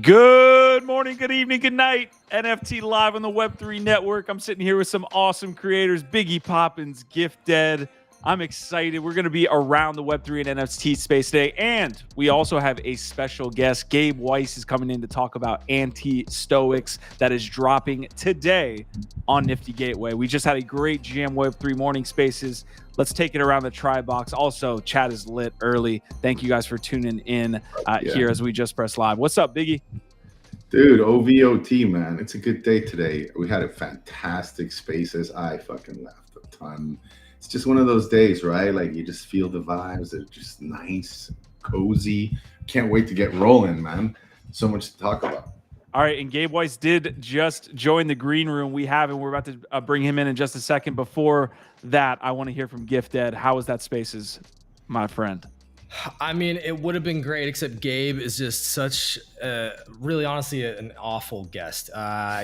Good morning, good evening, good night. NFT live on the Web3 network. I'm sitting here with some awesome creators, Biggie Poppins, Gifdead. I'm excited. We're going to be around the Web3 and NFT space today. And we also have a special guest. GABE WEIS is coming in to talk about ANTI-STOICs that is dropping today on Nifty Gateway. We just had a great GM Web3 morning spaces. Let's take it around the Tribe box. Also, chat is lit early. Thank you guys for tuning in here as we just press live. What's up, Biggie? Dude, OVOT, man. It's a good day today. We had a fantastic spaces. I fucking laughed a ton. It's just one of those days, right? Like you just feel the vibes. They're just nice, cozy. Can't wait to get rolling, man. So much to talk about. All right, and Gabe WEIS did just join the green room. We have, and we're about to bring him in just a second. Before that, I want to hear from Gifdead. How was that spaces, my friend? I mean, it would have been great, except Gabe is just such, really honestly, an awful guest.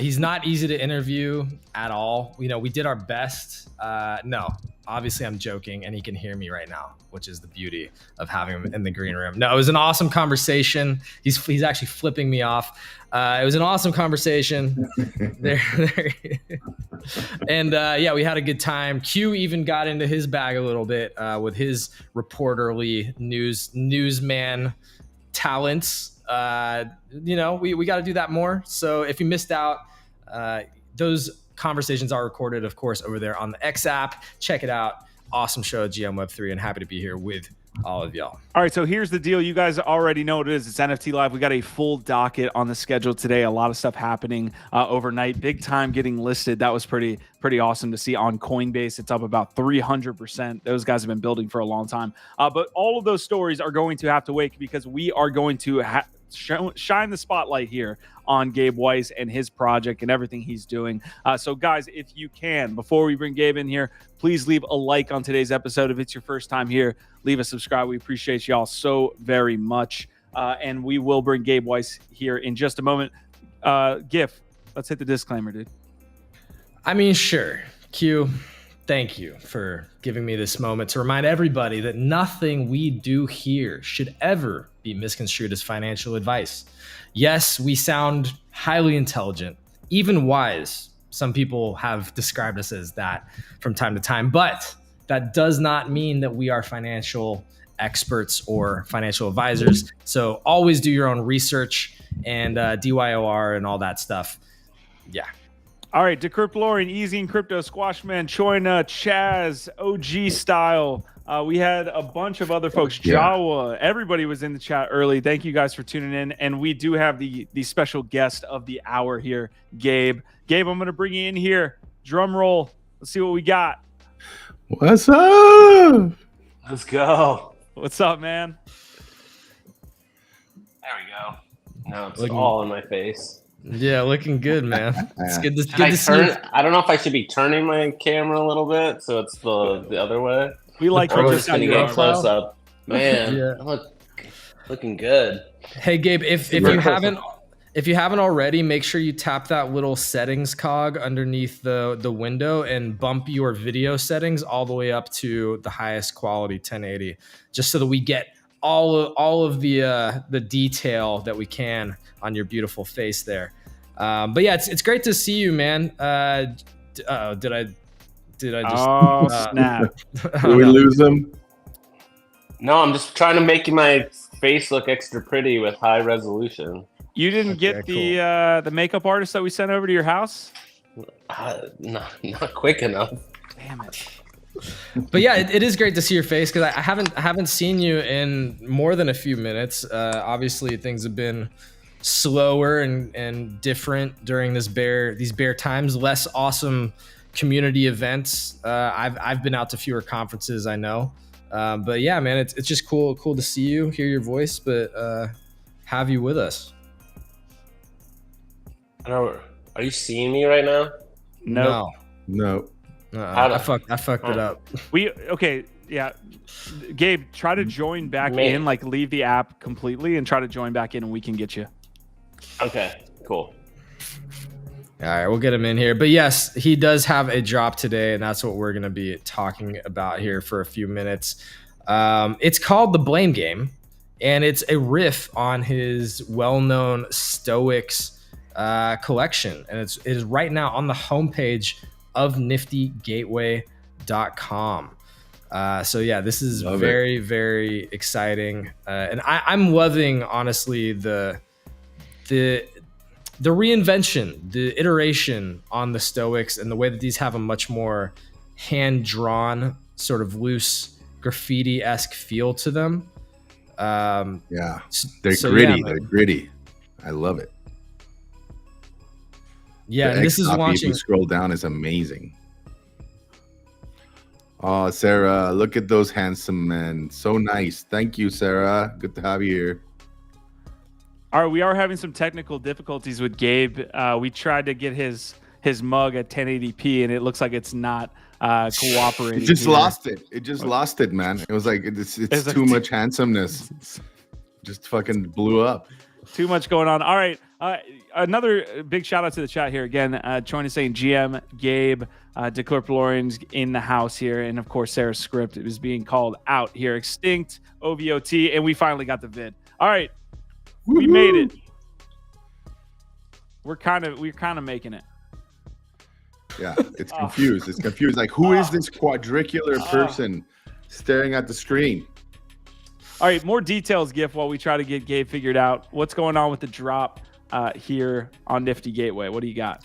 He's not easy to interview at all. You know, we did our best. No, obviously I'm joking, and he can hear me right now, which is the beauty of having him in the green room. No, it was an awesome conversation. He's actually flipping me off. It was an awesome conversation. And yeah, we had a good time. Q even got into his bag a little bit with his reporterly newsman talents. You know, we got to do that more. So if you missed out, those conversations are recorded, of course, over there on the X app. Check it out. Awesome show at GM Web3, and happy to be here with all of y'all. All right, so here's the deal. You guys already know what it is. It's NFT Live. We got a full docket on the schedule today. A lot of stuff happening overnight. BigTime getting listed. That was pretty awesome to see on Coinbase. It's up about 300%. Those guys have been building for a long time. But all of those stories are going to have to wait because we are going to shine the spotlight here on Gabe WEIS and his project and everything he's doing. So guys, if you can, before we bring Gabe in here, please leave a like on today's episode. If it's your first time here, leave a subscribe. We appreciate y'all so very much. And we will bring Gabe WEIS here in just a moment. Gif, let's hit the disclaimer, dude. I mean, sure. Q, thank you for giving me this moment to remind everybody that nothing we do here should ever be misconstrued as financial advice. Yes, we sound highly intelligent, even wise. Some people have described us as that from time to time, but that does not mean that we are financial experts or financial advisors. So always do your own research and DYOR and all that stuff. Yeah. All right, Decryptolorian, Easy in Crypto, Squashman, Choina, Chaz, OG Style. We had a bunch of other folks. Jawa, everybody was in the chat early. Thank you guys for tuning in. And we do have the special guest of the hour here, Gabe. Gabe, I'm going to bring you in here. Drum roll. Let's see what we got. What's up? Let's go. What's up, man? There we go. Now it's all in my face. Yeah, looking good, man. It's good to see you. I don't know if I should be turning my camera a little bit so it's the other way. We like we're just gonna get close up. Man, yeah. Looking good. Hey Gabe, if you haven't already, make sure you tap that little settings cog underneath the window and bump your video settings all the way up to the highest quality 1080, just so that we get all of the detail that we can on your beautiful face there. But yeah, it's great to see you, man. Did I just snap? Did we lose them? No, I'm just trying to make my face look extra pretty with high resolution. You didn't get the makeup artist that we sent over to your house? Not quick enough. Damn it. But yeah, it is great to see your face because I haven't seen you in more than a few minutes. Obviously, things have been slower and different during these bear times. Less awesome community events. I've been out to fewer conferences, I know. But yeah, man, it's just cool to see you, hear your voice, but have you with us. I don't. Are you seeing me right now? No. I fucked it up. Yeah. Gabe, try to join back in, like leave the app completely and try to join back in and we can get you. Okay, cool. All right, we'll get him in here. But yes, he does have a drop today, and that's what we're going to be talking about here for a few minutes. It's called The Blame Game, and it's a riff on his well-known Stoics collection, and it is right now on the homepage of NiftyGateway.com. So yeah, this is very, very exciting, and I'm loving, honestly, the reinvention, the iteration on the Stoics, and the way that these have a much more hand-drawn, sort of loose graffiti-esque feel to them. They're gritty. Yeah, they're gritty. I love it. Yeah, and this is watching. If you scroll down, is amazing. Oh, Sarah, look at those handsome men. So nice. Thank you, Sarah. Good to have you here. All right, we are having some technical difficulties with Gabe. We tried to get his mug at 1080p, and it looks like it's not cooperating. It just lost it. It just lost it, man. It was like it's too much handsomeness. Just fucking blew up. Too much going on. All right. Another big shout out to the chat here again. Troy is saying GM, Gabe, Declorpolorian's in the house here. And of course, Sarah's script is being called out here. Extinct, OVOT, and we finally got the vid. All right. We made it. We're kind of making it. Yeah, it's confused. It's confused. Like, who is this quadricular person staring at the screen? All right, more details, Gif, while we try to get Gabe figured out. What's going on with the drop here on Nifty Gateway? What do you got?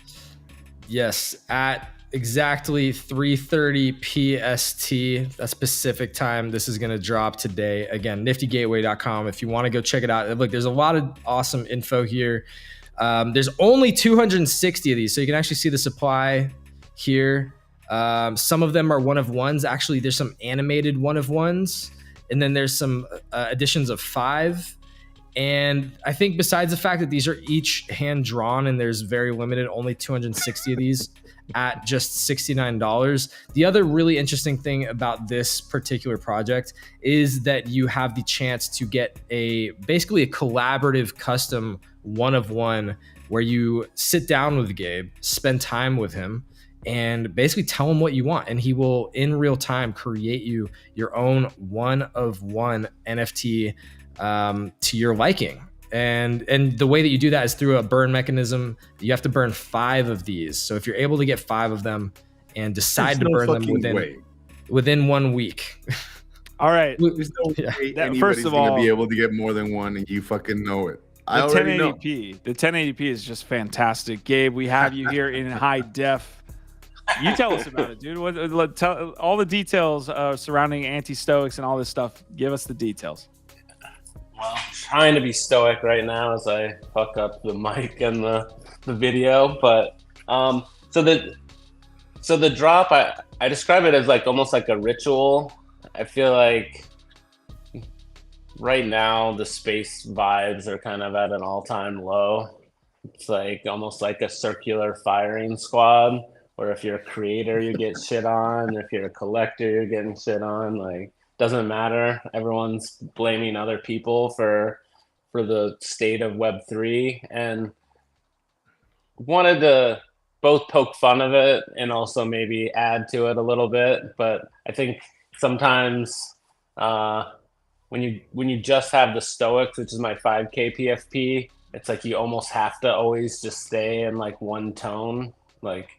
Yes, at exactly 3:30 PST, that's Pacific time. This is going to drop today. Again, niftygateway.com. If you want to go check it out. Look, there's a lot of awesome info here. There's only 260 of these, so you can actually see the supply here. Some of them are one of ones. Actually, there's some animated one of ones. And then there's some editions of 5. And I think besides the fact that these are each hand drawn and there's very limited, only 260 of these at just $69. The other really interesting thing about this particular project is that you have the chance to get basically a collaborative custom one of one where you sit down with Gabe, spend time with him, and basically tell him what you want, and he will in real time create you your own one of one NFT to your liking. And the way that you do that is through a burn mechanism. You have to burn 5 of these. So if you're able to get 5 of them and decide to burn them within 1 week. All right. There's no way anybody's going to be able to get more than one, and you fucking know it. I already know. The 1080p is just fantastic. Gabe, we have you here in high def. You tell us about it, dude. Tell all the details surrounding anti-stoics and all this stuff. Give us the details. Well, I'm trying to be stoic right now as I fuck up the mic and the video, but so the drop, I describe it as like almost like a ritual. I feel like right now the space vibes are kind of at an all-time low. It's like almost like a circular firing squad. Or if you're a creator, you get shit on. If you're a collector, you're getting shit on. Like, doesn't matter. Everyone's blaming other people for the state of Web3, and wanted to both poke fun of it and also maybe add to it a little bit. But I think sometimes when you just have the Stoics, which is my 5K PFP, it's like you almost have to always just stay in like one tone, like.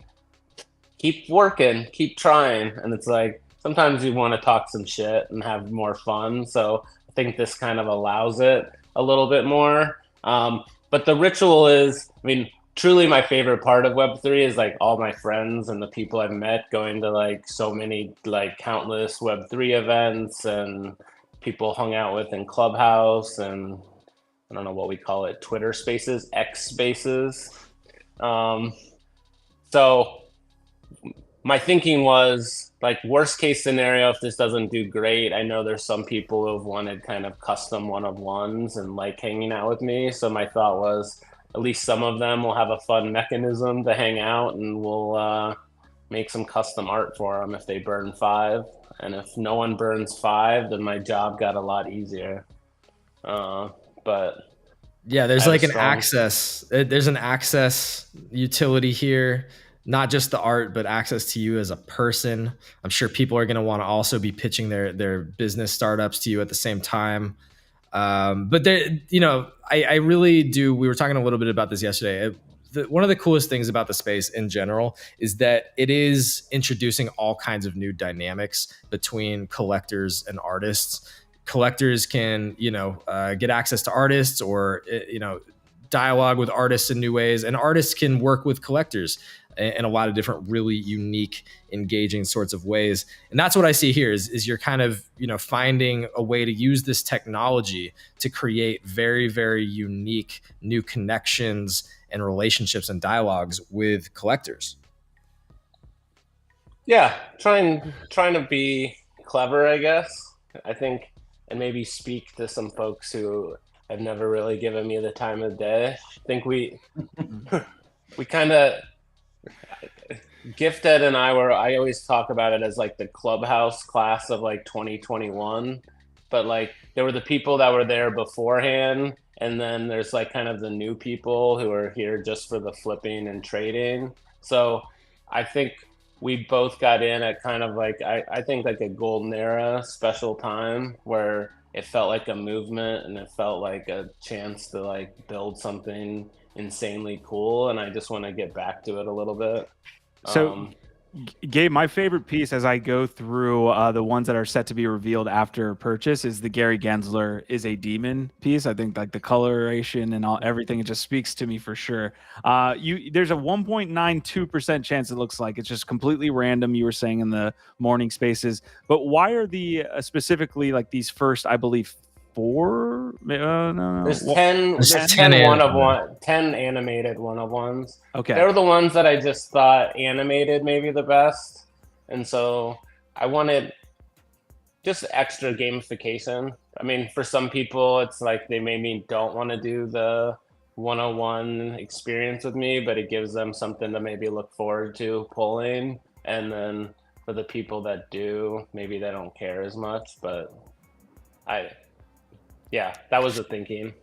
Keep working, keep trying. And it's like, sometimes you want to talk some shit and have more fun. So I think this kind of allows it a little bit more. But the ritual is, I mean, truly my favorite part of Web3 is like all my friends and the people I've met going to like so many, like countless Web3 events and people hung out with in Clubhouse and I don't know what we call it, Twitter spaces, X spaces. So my thinking was like worst case scenario, if this doesn't do great, I know there's some people who have wanted kind of custom one of ones and like hanging out with me. So my thought was at least some of them will have a fun mechanism to hang out and we'll make some custom art for them if they burn 5. And if no one burns 5, then my job got a lot easier. But yeah, there's like an access. There's an access utility here. Not just the art, but access to you as a person. I'm sure people are going to want to also be pitching their business startups to you at the same time. But there, you know, I really do. We were talking a little bit about this yesterday. One of the coolest things about the space in general is that it is introducing all kinds of new dynamics between collectors and artists. Collectors can, you know, get access to artists, or, you know, dialogue with artists in new ways, and artists can work with collectors in a lot of different really unique, engaging sorts of ways. And that's what I see here is you're kind of, you know, finding a way to use this technology to create very, very unique new connections and relationships and dialogues with collectors. Yeah, trying to be clever, I guess. I think, and maybe speak to some folks who have never really given me the time of day. I think we kind of, Gifdead and I always talk about it as like the clubhouse class of like 2021, but like there were the people that were there beforehand, and then there's like kind of the new people who are here just for the flipping and trading. So I think we both got in at kind of like, I think like a golden era special time where it felt like a movement and it felt like a chance to like build something insanely cool. And I just want to get back to it a little bit. So, Gabe, my favorite piece as I go through the ones that are set to be revealed after purchase is the Gary Gensler is a demon piece. I think like the coloration and everything, it just speaks to me for sure. There's a 1.92% chance, it looks like. It's just completely random, you were saying in the morning spaces. But why are the specifically like these first, I believe, 4? No. There's 10. There's 10 10 animated one-of-ones. Okay. They're the ones that I just thought animated maybe the best, and so I wanted just extra gamification. I mean, for some people, it's like they maybe don't want to do the 101 experience with me, but it gives them something to maybe look forward to pulling. And then for the people that do, maybe they don't care as much, but yeah, that was the thinking.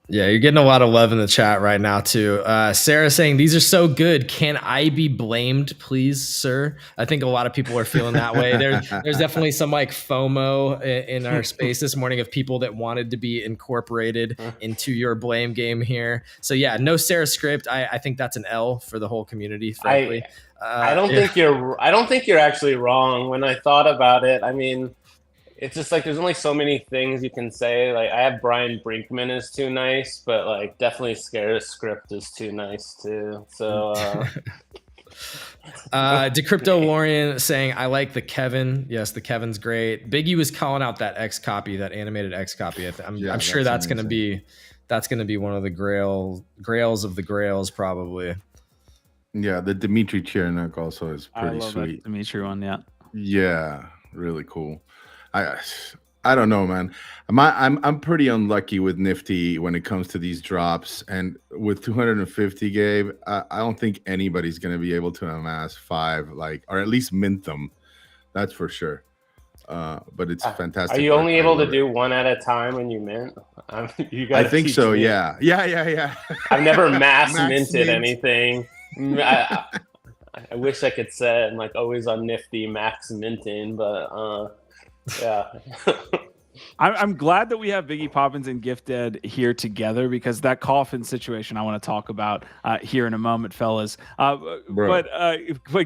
Yeah, you're getting a lot of love in the chat right now too. Sarah saying, these are so good. Can I be blamed, please, sir? I think a lot of people are feeling that way. There's definitely some like FOMO in our space this morning of people that wanted to be incorporated into your blame game here. So yeah, no Sarah script. I think that's an L for the whole community, frankly. I don't think you're actually wrong. When I thought about it, I mean, it's just like there's only so many things you can say. Like I have Brian Brinkman is too nice, but like definitely Scared Script is too nice too. So Decrypto Warrior saying, I like the Kevin. Yes, the Kevin's great. Biggie was calling out that X copy, that animated X copy. I'm sure that's gonna be one of the grails of the grails, probably. Yeah, the Dmitry Chernak also is pretty sweet. That Dmitry one, yeah. Yeah, really cool. I don't know, man. I'm pretty unlucky with Nifty when it comes to these drops, and with 250, Gabe, I don't think anybody's gonna be able to amass 5, like, or at least mint them. That's for sure. But it's fantastic. Are you only able to do one at a time when you mint? I think so. Me. Yeah. I've never mass minted anything. I wish I could say I'm like always on Nifty max minting, but. Yeah. I'm glad that we have Biggie Poppins and Gifdead here together, because that coffin situation I want to talk about here in a moment, fellas. But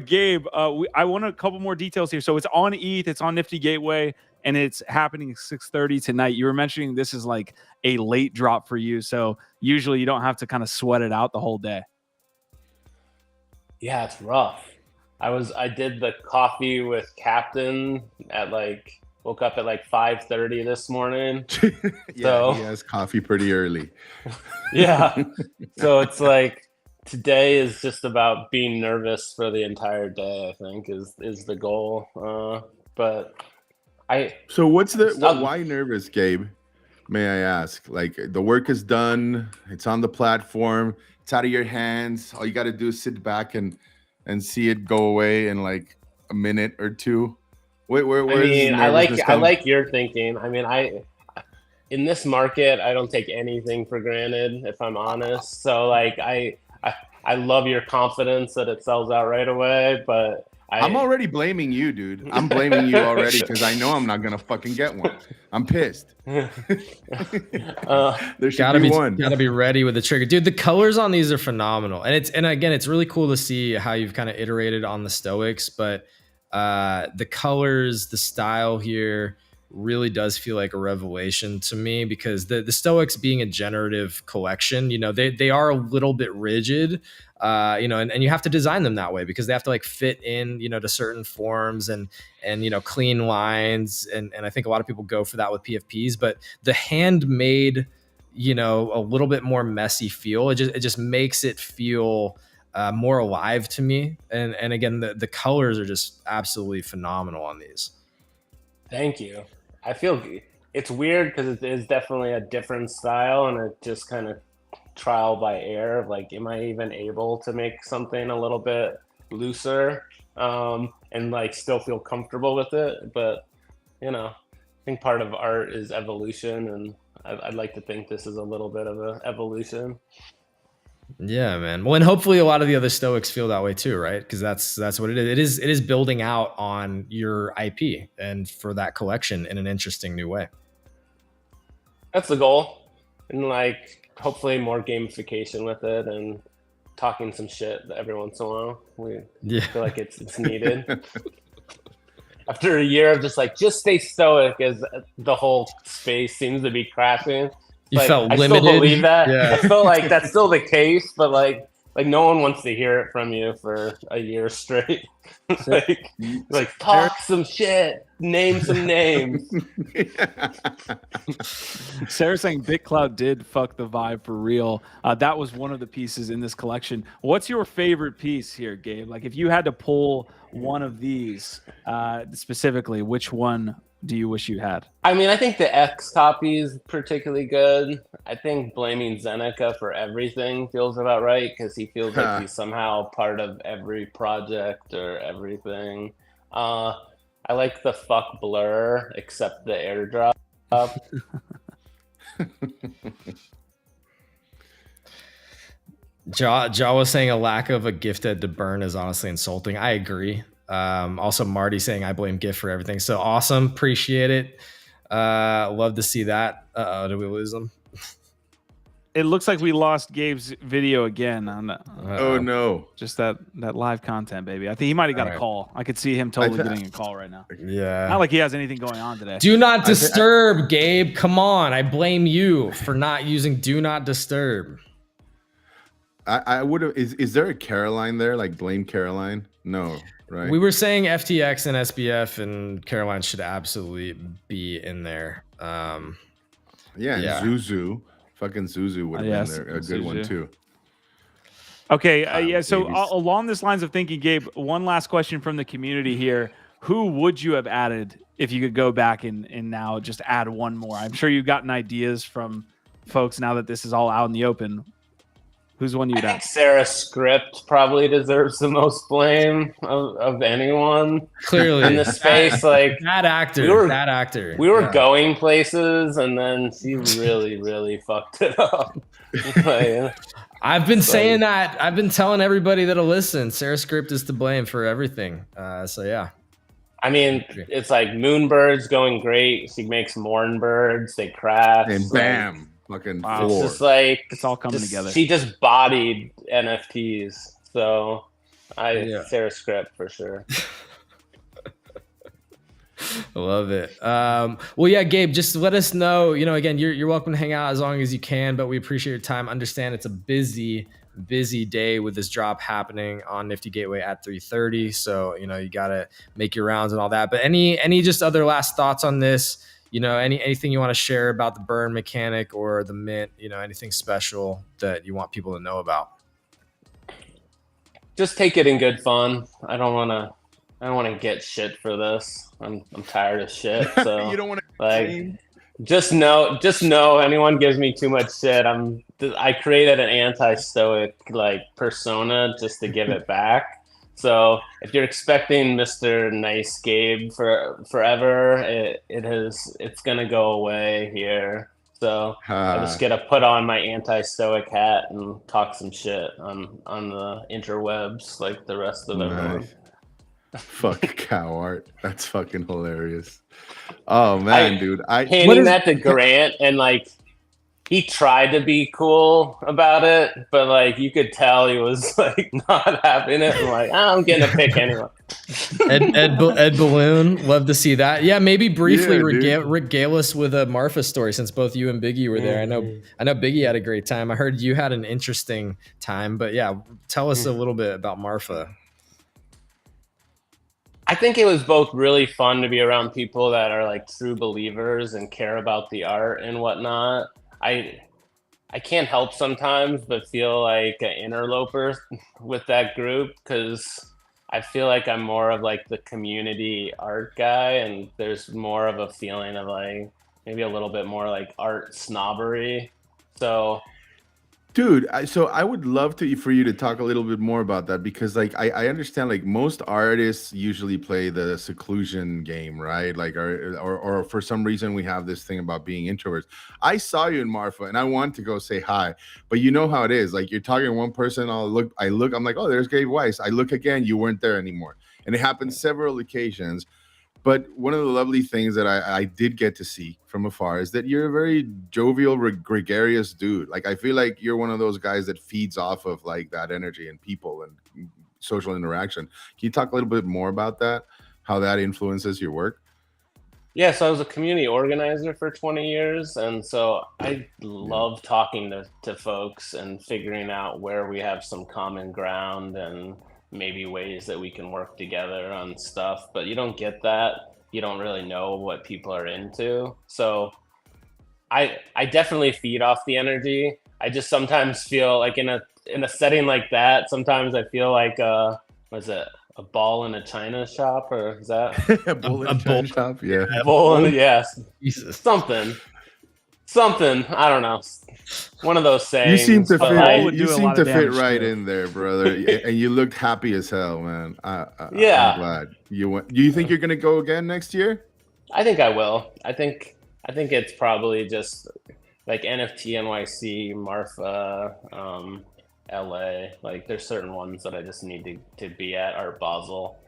Gabe, I want a couple more details here. So it's on ETH, it's on Nifty Gateway, and it's happening at 6:30 tonight. You were mentioning this is like a late drop for you, so usually you don't have to kind of sweat it out the whole day. Yeah, it's rough. I did the coffee with Captain at like. Woke up at like 5:30 this morning. So he has coffee pretty early. Yeah. So it's like today is just about being nervous for the entire day, I think is the goal. But So why nervous, Gabe? May I ask? Like the work is done, it's on the platform, it's out of your hands. All you got to do is sit back and see it go away in like a minute or two. I like your thinking. I mean, in this market, I don't take anything for granted, if I'm honest. So like, I love your confidence that it sells out right away, but I'm already blaming you, dude. I'm blaming you already because I know I'm not gonna fucking get one. I'm pissed. There should be one. Gotta be ready with the trigger, dude. The colors on these are phenomenal, and again, it's really cool to see how you've kind of iterated on the Stoics, but the colors, the style here really does feel like a revelation to me, because the Stoics being a generative collection, you know, they are a little bit rigid, you know, and you have to design them that way because they have to like fit in, you know, to certain forms and you know, clean lines, and I think a lot of people go for that with PFPs, but the handmade, you know, a little bit more messy feel, it just makes it feel more alive to me, and again, the colors are just absolutely phenomenal on these. Thank you. I feel it's weird because it is definitely a different style, and it just kind of trial by error. Like, am I even able to make something a little bit looser and like still feel comfortable with it? But you know, I think part of art is evolution, and I'd like to think this is a little bit of an evolution. Yeah, man. Well, and hopefully a lot of the other Stoics feel that way too, right? Because that's what it is. It is building out on your IP and for that collection in an interesting new way. That's the goal, and like hopefully more gamification with it, and talking some shit every once in a while. We feel like it's needed. After a year of just stay stoic, as the whole space seems to be crashing. You felt limited. I still believe that. Yeah. I feel like that's still the case, but like no one wants to hear it from you for a year straight. like talk some shit, name some names. Sarah's saying BitCloud did fuck the vibe for real. That was one of the pieces in this collection. What's your favorite piece here, Gabe? Like, if you had to pull one of these specifically, which one do you wish you had? I mean, I think the X copy is particularly good. I think blaming Zeneca for everything feels about right, because he feels like he's somehow part of every project or everything. I like the fuck blur, except the airdrop. Ja was saying a lack of a Gifdead to burn is honestly insulting. I agree. Also Marty saying I blame Gift for everything. So awesome. Appreciate it. Love to see that. Did we lose them? It looks like we lost Gabe's video again. Oh no! Just that live content, baby. I think he might have got a call. I could see him totally getting a call right now. Yeah. Not like he has anything going on today. Do not disturb, Gabe. Come on. I blame you for not using do not disturb. I would have. Is there a Caroline there? Like blame Caroline? No, right? We were saying FTX and SBF and Caroline should absolutely be in there. Yeah. Zuzu. Fucking Zuzu would have been there. A good one too. Okay, so along this lines of thinking, Gabe, one last question from the community here. Who would you have added if you could go back and now just add one more? I'm sure you've gotten ideas from folks now that this is all out in the open. Who's the one you'd add? Sarah Script probably deserves the most blame of anyone. Clearly. In the space, like that actor. We were going places, and then she really, really fucked it up. I've been saying that. I've been telling everybody that'll listen. Sarah Script is to blame for everything. So yeah. I mean, it's like Moonbird's going great. She makes Mornbirds. They crash. And bam. Fucking it's just like it's all coming together. She just bodied NFTs, so Sarah Script for sure. I love it. Well, yeah, Gabe, just let us know. You know, again, you're welcome to hang out as long as you can, but we appreciate your time. Understand it's a busy day with this drop happening on Nifty Gateway at 3:30. So you know you gotta make your rounds and all that. But any just other last thoughts on this? You know, anything you want to share about the burn mechanic or the mint, you know, anything special that you want people to know about? Just take it in good fun. I don't want to get shit for this. I'm tired of shit. So you don't want to just know anyone gives me too much shit. I created an anti-stoic like persona just to give it back. So if you're expecting Mr. Nice Gabe for forever, it's gonna go away here. So I just gotta put on my anti-stoic hat and talk some shit on the interwebs like the rest of everyone. Fuck cow art. That's fucking hilarious. Oh man, dude. Handing that to Grant, and like he tried to be cool about it, but like you could tell he was like not having it. I'm like, I'm getting a pick anyway. Ed Balloon, love to see that. Yeah, maybe briefly regale us with a Marfa story, since both you and Biggie were there. I know Biggie had a great time. I heard you had an interesting time, but yeah, tell us a little bit about Marfa. I think it was both really fun to be around people that are like true believers and care about the art and whatnot. I can't help sometimes but feel like an interloper with that group, because I feel like I'm more of like the community art guy, and there's more of a feeling of like maybe a little bit more like art snobbery. So dude, so I would love for you to talk a little bit more about that, because like I understand like most artists usually play the seclusion game, right? Like or for some reason we have this thing about being introverts. I saw you in Marfa and I want to go say hi, but you know how it is. Like you're talking to one person, I look, I'm like, oh, there's Gabe Weiss. I look again, you weren't there anymore, and it happened several occasions. But one of the lovely things that I did get to see from afar is that you're a very jovial, gregarious dude. Like, I feel like you're one of those guys that feeds off of like that energy and people and social interaction. Can you talk a little bit more about that, how that influences your work? Yeah, so I was a community organizer for 20 years. And so I love talking to folks and figuring out where we have some common ground and maybe ways that we can work together on stuff. But you don't get that. You don't really know what people are into. So I definitely feed off the energy. I just sometimes feel like in a setting like that, sometimes I feel like was it a ball in a china shop, or is that a bull in a china shop? Yeah. A bull in, yes. Jesus. Something, I don't know. One of those sayings. You seem to fit. You seem to fit right in there, brother. And you looked happy as hell, man. Yeah. I'm glad you went. Do you think you're gonna go again next year? I think I will. I think it's probably just like NFT NYC, Marfa, LA. Like there's certain ones that I just need to be at, Art Basel.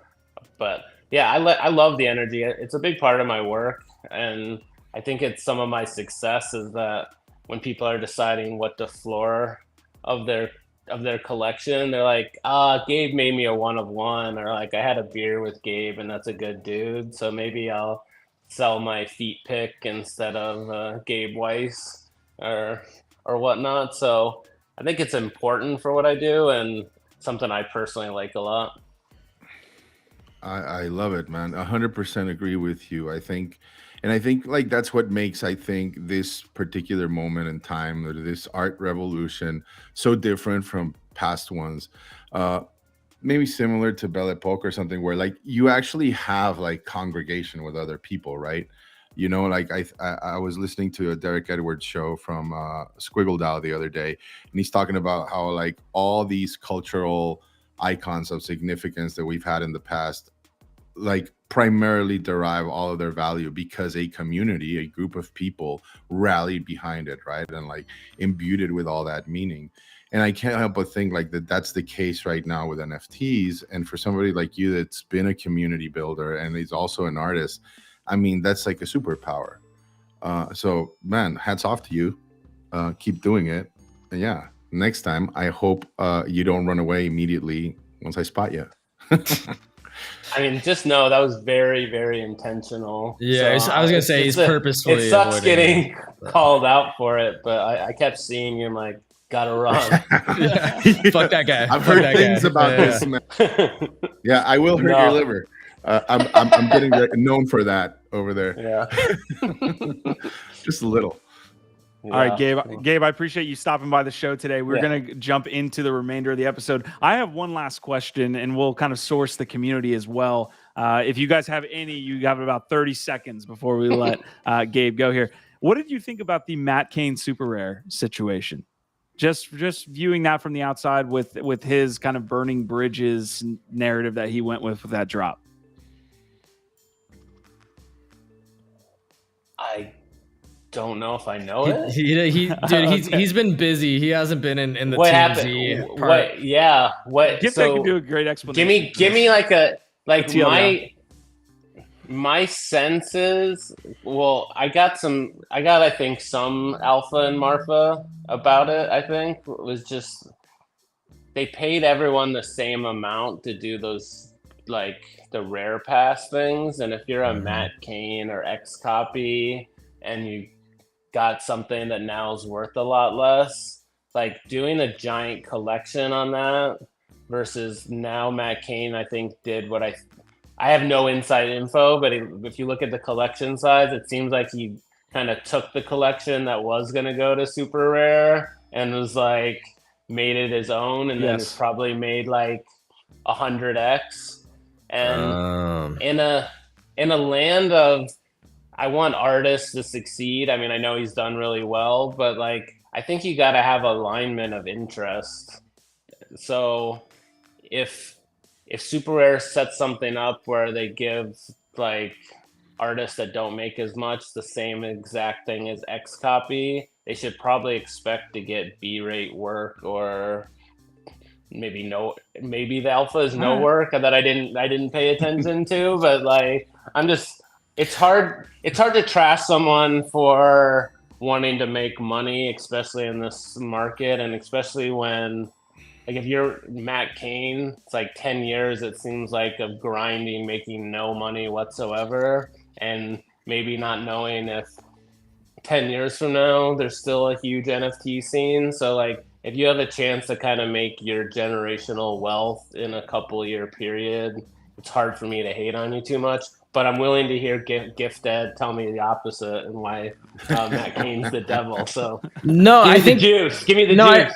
But yeah, I love the energy. It's a big part of my work, and I think it's some of my success is that when people are deciding what to floor of their collection, they're like, Gabe made me a 1 of 1, or like I had a beer with Gabe and that's a good dude, so maybe I'll sell my feet pick instead of Gabe Weiss or whatnot. So I think it's important for what I do and something I personally like a lot. I love it, man. 100% agree with you. I think like that's what makes, I think, this particular moment in time, this art revolution, so different from past ones. Maybe similar to Belle Epoque or something, where like you actually have like congregation with other people, right? You know, like I was listening to a Derek Edwards show from Squiggle Dow the other day, and he's talking about how like all these cultural icons of significance that we've had in the past, like primarily derive all of their value because a community, a group of people rallied behind it, right? And like imbued it with all that meaning. And I can't help but think like that's the case right now with NFTs. And for somebody like you that's been a community builder and is also an artist, I mean, that's like a superpower. So man, hats off to you. Keep doing it. And yeah, next time I hope you don't run away immediately once I spot you. I mean, just know that was very, very intentional. Yeah, so, I was gonna say he's purposefully. It sucks getting called out for it, but I kept seeing you. I'm like, gotta run. Yeah. Fuck that guy. I've heard things about this, man. Yeah, I will hurt your liver. I'm getting known for that over there. Yeah, just a little. Yeah. All right, Gabe, I appreciate you stopping by the show today. We're going to jump into the remainder of the episode. I have one last question, and we'll kind of source the community as well. If you guys have any, you have about 30 seconds before we let Gabe go here. What did you think about the Matt Cain Super Rare situation? Just viewing that from the outside with his kind of burning bridges narrative that he went with that drop. I don't know if I know it. He's been busy. He hasn't been in the what TMZ happened? What? Yeah. What? Gifdead can do a great explanation. Give me like a Like TLDR. my sense is, well, I got I think some alpha and Marfa about it. I think it was just they paid everyone the same amount to do those, like the rare pass things, and if you're a Matt Cain or X copy and you got something that now is worth a lot less, like doing a giant collection on that versus now Matt Cain, I think, did what I have no inside info, but if you look at the collection size, it seems like he kind of took the collection that was going to go to super rare and was like made it his own, and then it's probably made like 100x. And in a land of, I want artists to succeed. I mean, I know he's done really well, but like I think you got to have alignment of interest. So if Super Rare sets something up where they give like artists that don't make as much the same exact thing as X copy, they should probably expect to get B-rate work, or maybe the alpha is no work that I didn't pay attention to. But like it's hard to trash someone for wanting to make money, especially in this market, and especially when, like, if you're Matt Cain, it's like 10 years, it seems like, of grinding, making no money whatsoever, and maybe not knowing if 10 years from now there's still a huge NFT scene. So like if you have a chance to kind of make your generational wealth in a couple year period, it's hard for me to hate on you too much. But I'm willing to hear Gifdead tell me the opposite and why Matt Cain's the devil. So no, give me the juice.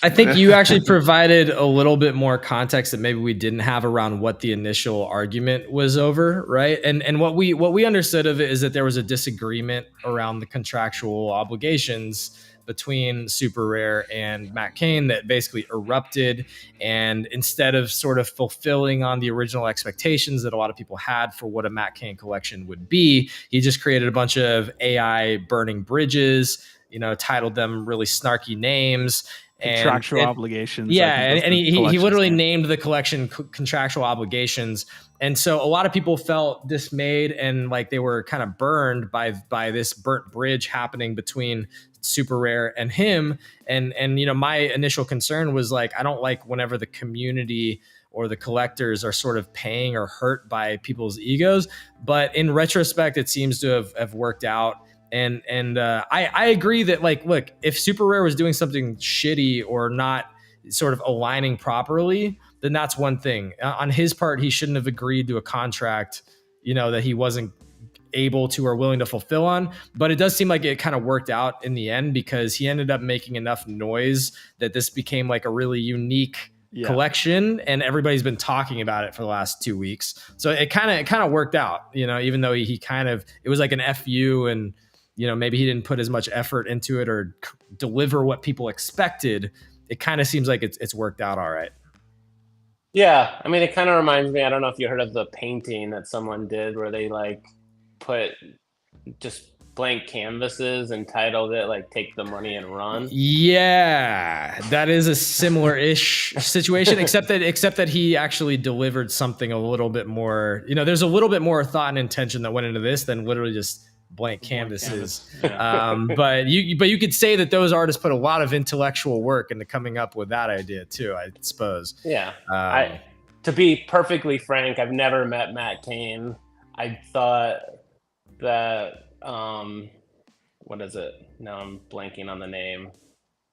I think you actually provided a little bit more context that maybe we didn't have around what the initial argument was over, right? And what we understood of it is that there was a disagreement around the contractual obligations between Super Rare and Matt Cain that basically erupted, and instead of sort of fulfilling on the original expectations that a lot of people had for what a Matt Cain collection would be, he just created a bunch of AI burning bridges, titled them really snarky names. Contractual obligations. Yeah, and he literally named the collection contractual obligations. And so a lot of people felt dismayed and like they were kind of burned by this burnt bridge happening between Super Rare and him. And my initial concern was like, I don't like whenever the community or the collectors are sort of paying or hurt by people's egos. But in retrospect, it seems to have worked out. And I agree that, like, look, if Super Rare was doing something shitty or not sort of aligning properly, then that's one thing. On his part, he shouldn't have agreed to a contract, that he wasn't able to or willing to fulfill on. But it does seem like it kind of worked out in the end, because he ended up making enough noise that this became like a really unique collection, and everybody's been talking about it for the last 2 weeks. So it kind of worked out, even though he kind of, it was like an FU, and maybe he didn't put as much effort into it or deliver what people expected. It kind of seems like it's worked out all right. Yeah, I mean, it kind of reminds me, I don't know if you heard of the painting that someone did where they like put just blank canvases and titled it like "Take the Money and Run." Yeah, that is a similar-ish situation, except that he actually delivered something a little bit more. There's a little bit more thought and intention that went into this than literally just blank canvases. But you could say that those artists put a lot of intellectual work into coming up with that idea too, I suppose. Yeah. To be perfectly frank, I've never met Matt Cain. I thought that what is it? Now I'm blanking on the name.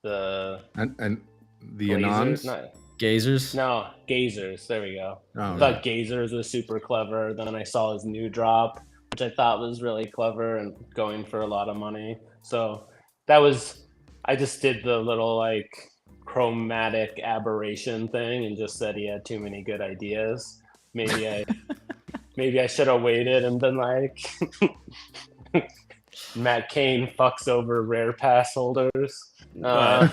The Anons? Gazers? No, Gazers. There we go. I thought Gazers was super clever. Then I saw his new drop, which I thought was really clever and going for a lot of money. So I just did the little like chromatic aberration thing and just said he had too many good ideas. Maybe I should have waited and been like, Matt Cain fucks over rare pass holders. All right.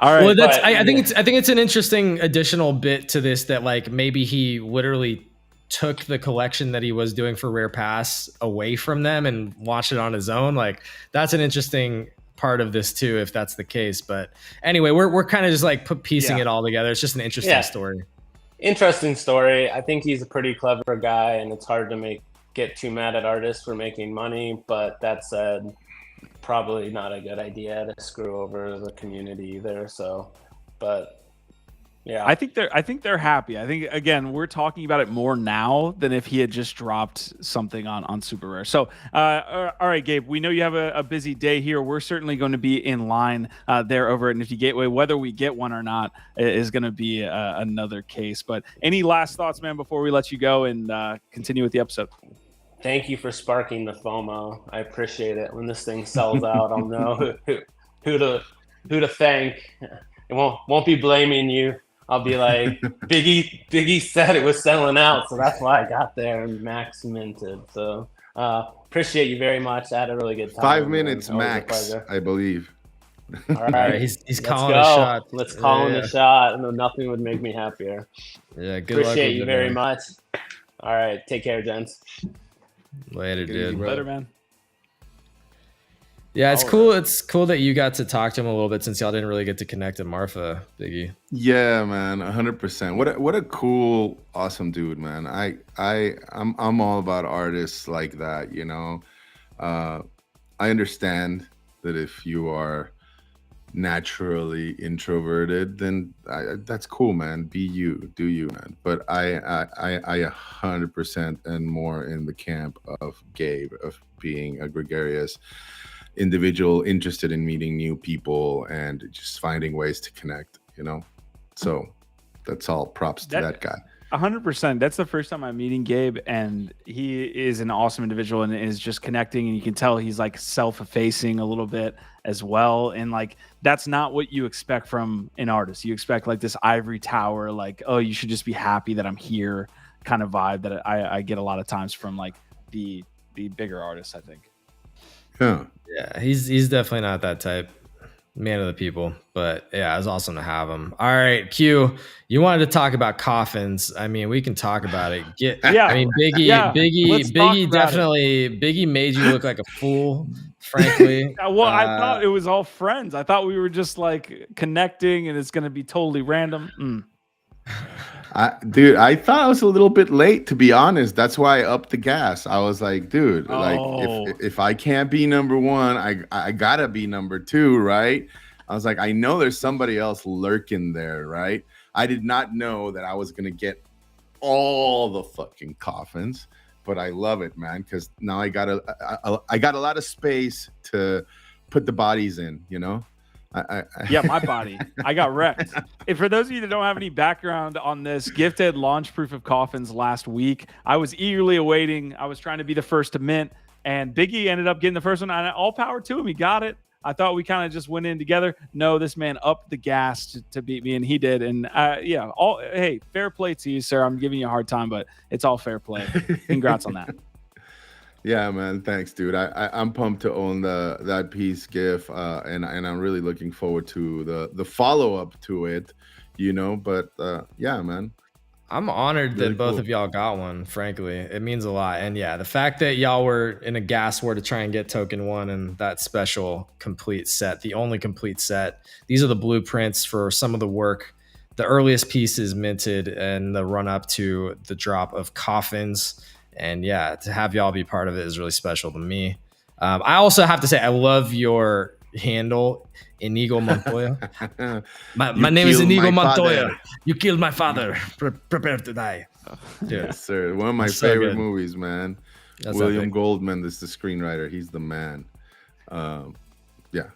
Well, I think it's an interesting additional bit to this, that like maybe he literally took the collection that he was doing for Rare Pass away from them and launched it on his own. Like, that's an interesting part of this too, if that's the case. But anyway, we're kind of just like piecing it all together. It's just an interesting story. interesting story. I think he's a pretty clever guy, and it's hard to get too mad at artists for making money. But that said, probably not a good idea to screw over the community either. So, but yeah, I think they're happy. I think, again, we're talking about it more now than if he had just dropped something on Super Rare. So, all right, Gabe, we know you have a busy day here. We're certainly going to be in line there over at Nifty Gateway. Whether we get one or not is going to be another case. But any last thoughts, man, before we let you go and continue with the episode? Thank you for sparking the FOMO. I appreciate it. When this thing sells out, I'll know who to thank. It won't be blaming you. I'll be like, Biggie said it was selling out, so that's why I got there and max minted. So appreciate you very much. I had a really good time. 5 minutes max, I believe. All right, he's calling a shot. Let's call him a shot. And nothing would make me happier. Yeah, good luck. Appreciate you very much. All right, take care, gents. Later, dude. Later, man. Yeah, it's cool. It's cool that you got to talk to him a little bit since y'all didn't really get to connect at Marfa, Biggie. Yeah, man, 100%. What a cool, awesome dude, man. I'm all about artists like that, you know. I understand that if you are naturally introverted, then that's cool, man. Be you, do you, man. But I 100% and more in the camp of Gabe, of being a gregarious individual interested in meeting new people and just finding ways to connect, you know. So that's all props to that guy. 100%. That's the first time I'm meeting Gabe, and he is an awesome individual and is just connecting, and you can tell he's like self-effacing a little bit as well. And like, that's not what you expect from an artist. You expect like this ivory tower, like, oh, you should just be happy that I'm here kind of vibe that I get a lot of times from like the bigger artists, I think. Yeah, he's definitely not that type. Man of the people. But yeah, it was awesome to have him. All right, Q, you wanted to talk about coffins. I mean, we can talk about it. I mean, Biggie definitely, Biggie made you look like a fool, frankly. Well, I thought it was all friends. I thought we were just like connecting and it's going to be totally random. Dude, I thought I was a little bit late, to be honest. That's why I upped the gas. I was like, dude, like if I can't be number one, I gotta be number two, right? I was like, I know there's somebody else lurking there, right? I did not know that I was gonna get all the fucking coffins, but I love it, man, because now I got a lot of space to put the bodies in, you know. Yeah, my body. I got wrecked. And for those of you that don't have any background on this, Gifdead launched Proof of Coffins last week. I was eagerly awaiting. I was trying to be the first to mint, and Biggie ended up getting the first one. And all power to him. He got it. I thought we kind of just went in together. No, this man upped the gas to beat me, and he did. And yeah, hey, fair play to you, sir. I'm giving you a hard time, but it's all fair play. Congrats on that. Yeah, man. Thanks, dude. I'm pumped to own that piece, GIF, and I'm really looking forward to the follow up to it, you know. But yeah, man. I'm honored that both of y'all got one. Frankly, it means a lot. And yeah, the fact that y'all were in a gas war to try and get token one and that special complete set, the only complete set. These are the blueprints for some of the work. The earliest pieces minted and the run up to the drop of coffins. And yeah, to have y'all be part of it is really special to me. I also have to say, I love your handle, Inigo Montoya. my name is Inigo Montoya. You killed my father. Prepare to die. Dude. Yes, sir. One of my favorite movies, man. That's William Goldman is the screenwriter. He's the man. Yeah.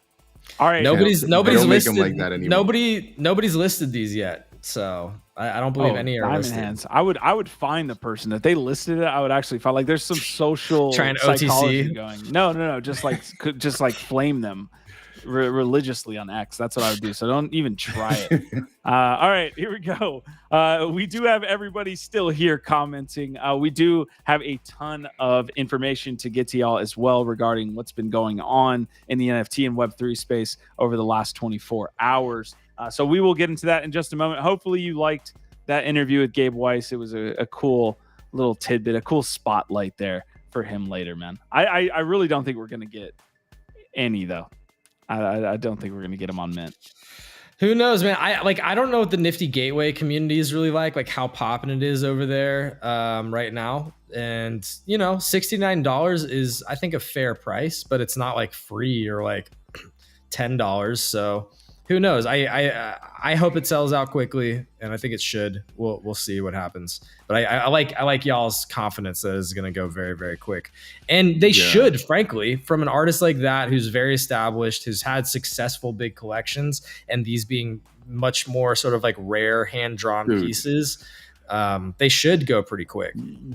All right. Nobody's listed like that anymore. Nobody's listed these yet. So I don't believe any are listed. Hands. I would find the person if they listed it. I would actually find like there's some social trying psychology OTC going. No. Just like flame them religiously on X. That's what I would do. So don't even try it. All right, here we go. We do have everybody still here commenting. We do have a ton of information to get to y'all as well regarding what's been going on in the NFT and Web3 space over the last 24 hours. So we will get into that in just a moment. Hopefully you liked that interview with Gabe WEIS. It was a cool little tidbit, a cool spotlight there for him later, man. I really don't think we're going to get any, though. I don't think we're going to get him on mint. Who knows, man? I don't know what the Nifty Gateway community is really like how popping it is over there right now. And you know, $69 is I think a fair price, but it's not like free or like $10. So who knows? I hope it sells out quickly, and I think it should. We'll see what happens. But I like y'all's confidence that it's going to go very, very quick, and they should, frankly, from an artist like that who's very established, who's had successful big collections, and these being much more sort of like rare hand drawn pieces. They should go pretty quick.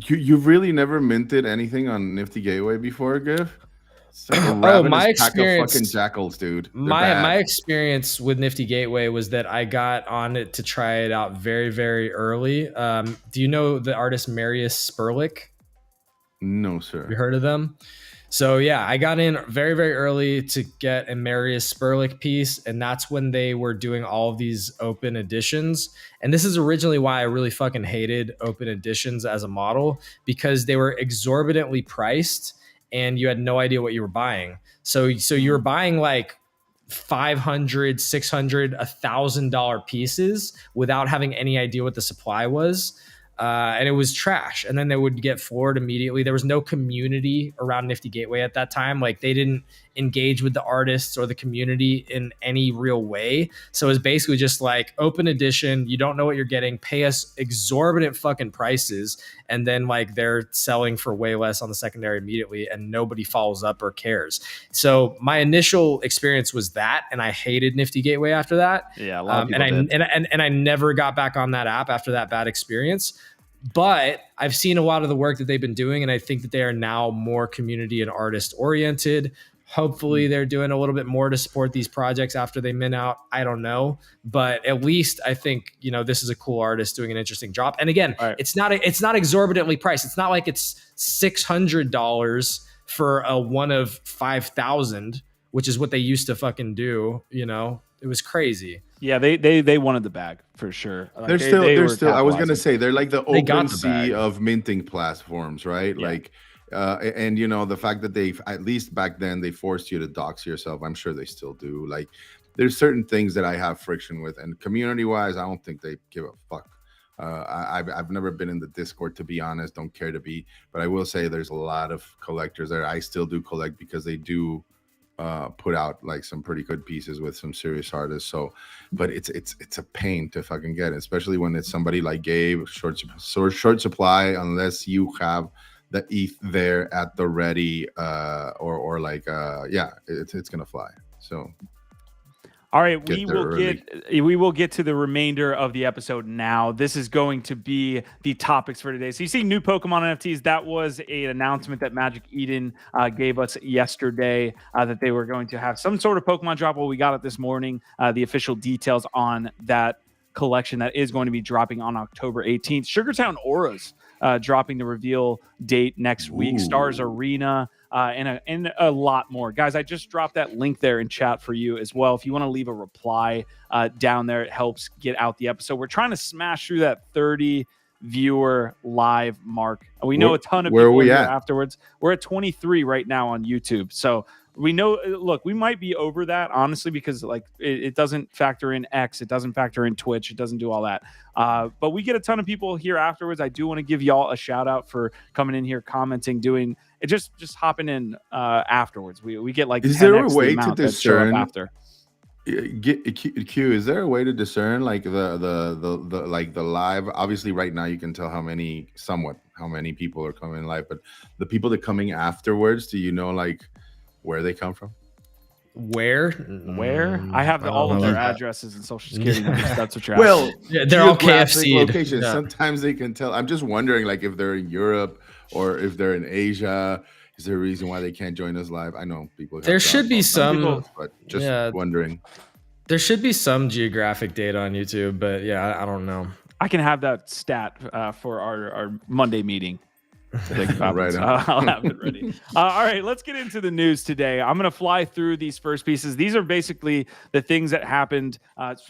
You've really never minted anything on Nifty Gateway before, Gif? My experience, fucking jackals, dude. My experience with Nifty Gateway was that I got on it to try it out very, very early. Do you know the artist Marius Sperlich? No, sir. You heard of them? So yeah, I got in very, very early to get a Marius Sperlich piece, and that's when they were doing all of these open editions. And this is originally why I really fucking hated open editions as a model, because they were exorbitantly priced and you had no idea what you were buying. So you were buying like $500, $600, $1,000 pieces without having any idea what the supply was. And it was trash. And then they would get floored immediately. There was no community around Nifty Gateway at that time. Like they didn't engage with the artists or the community in any real way. So it was basically just like open edition. You don't know what you're getting. Pay us exorbitant fucking prices. And then like they're selling for way less on the secondary immediately, and nobody follows up or cares. So my initial experience was that, and I hated Nifty Gateway after that. Yeah, a lot of people did. And I never got back on that app after that bad experience. But I've seen a lot of the work that they've been doing, and I think that they are now more community and artist oriented. Hopefully they're doing a little bit more to support these projects after they mint out. I don't know, but at least I think, you know, this is a cool artist doing an interesting drop. And again, it's not exorbitantly priced. It's not like it's $600 for a one of 5,000, which is what they used to fucking do. You know, it was crazy. Yeah, they wanted the bag for sure. Like they're still. I was gonna say they're like the open sea bag of minting platforms, right? Yeah. Like, and you know the fact that they, at least back then, they forced you to dox yourself. I'm sure they still do. Like, there's certain things that I have friction with, and community wise, I don't think they give a fuck. I've never been in the Discord, to be honest. Don't care to be, but I will say there's a lot of collectors there. I still do collect because they do put out like some pretty good pieces with some serious artists. So, but it's a pain to fucking get, especially when it's somebody like Gabe, short supply, unless you have the ETH there at the ready, or like yeah, it's gonna fly. So. All right, we will get to the remainder of the episode now. This is going to be the topics for today. So you see new Pokemon NFTs. That was an announcement that MagicEden gave us yesterday, that they were going to have some sort of Pokemon drop. Well, we got it this morning. The official details on that collection that is going to be dropping on October 18th. SugarTown Oras dropping the reveal date next week. Ooh. Stars Arena. And a lot more. Guys, I just dropped that link there in chat for you as well. If you want to leave a reply down there, it helps get out the episode. We're trying to smash through that 30 viewer live mark. We know a ton of people here afterwards. We're at 23 right now on YouTube. So we know, look, we might be over that, honestly, because like it doesn't factor in X, it doesn't factor in Twitch, it doesn't do all that. But we get a ton of people here afterwards. I do want to give y'all a shout out for coming in here, commenting, doing it, just hopping in afterwards. We get like, is there a way to discern after? Q, is there a way to discern like the like the live? Obviously, right now you can tell how many people are coming live, but the people that are coming afterwards, do you know like where they come from? Where? I have all of their addresses and social security numbers. That's what you're well, yeah, they're all KFC locations. Yeah. Sometimes they can tell. I'm just wondering, like, if they're in Europe or if they're in Asia. Is there a reason why they can't join us live? I know people. There should be some people, but just wondering. There should be some geographic data on YouTube, but yeah, I don't know. I can have that stat for our Monday meeting. Right I'll have it ready. All right, let's get into the news today. I'm going to fly through these first pieces. These are basically the things that happened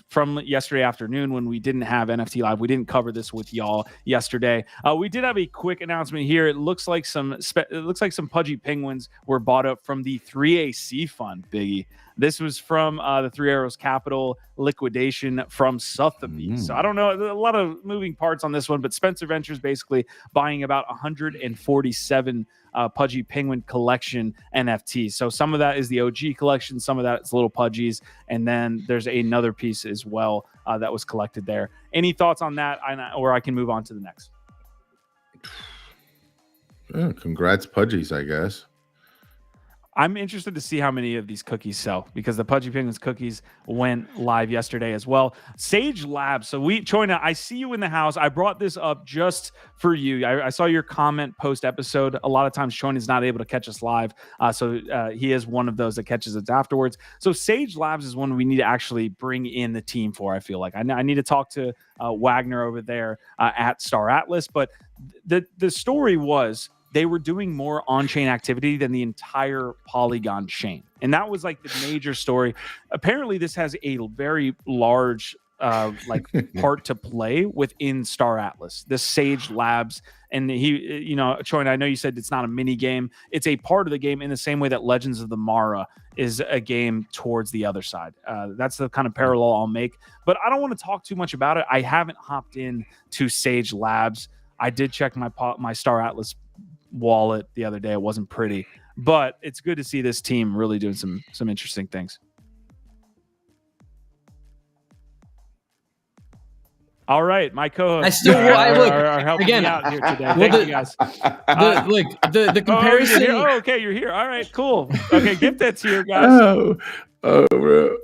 from yesterday afternoon when we didn't have NFT Live. We didn't cover this with y'all yesterday. We did have a quick announcement here. It looks like some pudgy penguins were bought up from the 3AC fund, Biggie. This was from the Three Arrows Capital liquidation from Sotheby's. So I don't know, a lot of moving parts on this one, but Spencer Ventures basically buying about 147 Pudgy Penguin collection NFTs. So some of that is the OG collection, some of that is little Pudgies, and then there's another piece as well that was collected there. Any thoughts on that, or I can move on to the next? Yeah, congrats, Pudgies, I guess. I'm interested to see how many of these cookies sell, because the Pudgy Penguins cookies went live yesterday as well. Sage Labs. So Choina, I see you in the house. I brought this up just for you. I saw your comment post episode. A lot of times Choina is not able to catch us live. So he is one of those that catches us afterwards. So Sage Labs is one we need to actually bring in the team for, I feel like. I need to talk to Wagner over there at Star Atlas. But the story was, they were doing more on-chain activity than the entire Polygon chain. And that was like the major story. Apparently, this has a very large part to play within Star Atlas, the Sage Labs. And Choin, I know you said it's not a mini game. It's a part of the game in the same way that Legends of the Mara is a game towards the other side. That's the kind of parallel I'll make. But I don't want to talk too much about it. I haven't hopped in to Sage Labs. I did check my Star Atlas wallet the other day. It wasn't pretty, but it's good to see this team really doing some interesting things. All right, my co-hosts are helping me out here today. Thank you guys. The comparison. Okay, you're here. All right, cool. Okay, Gifdead's here, guys. Bro.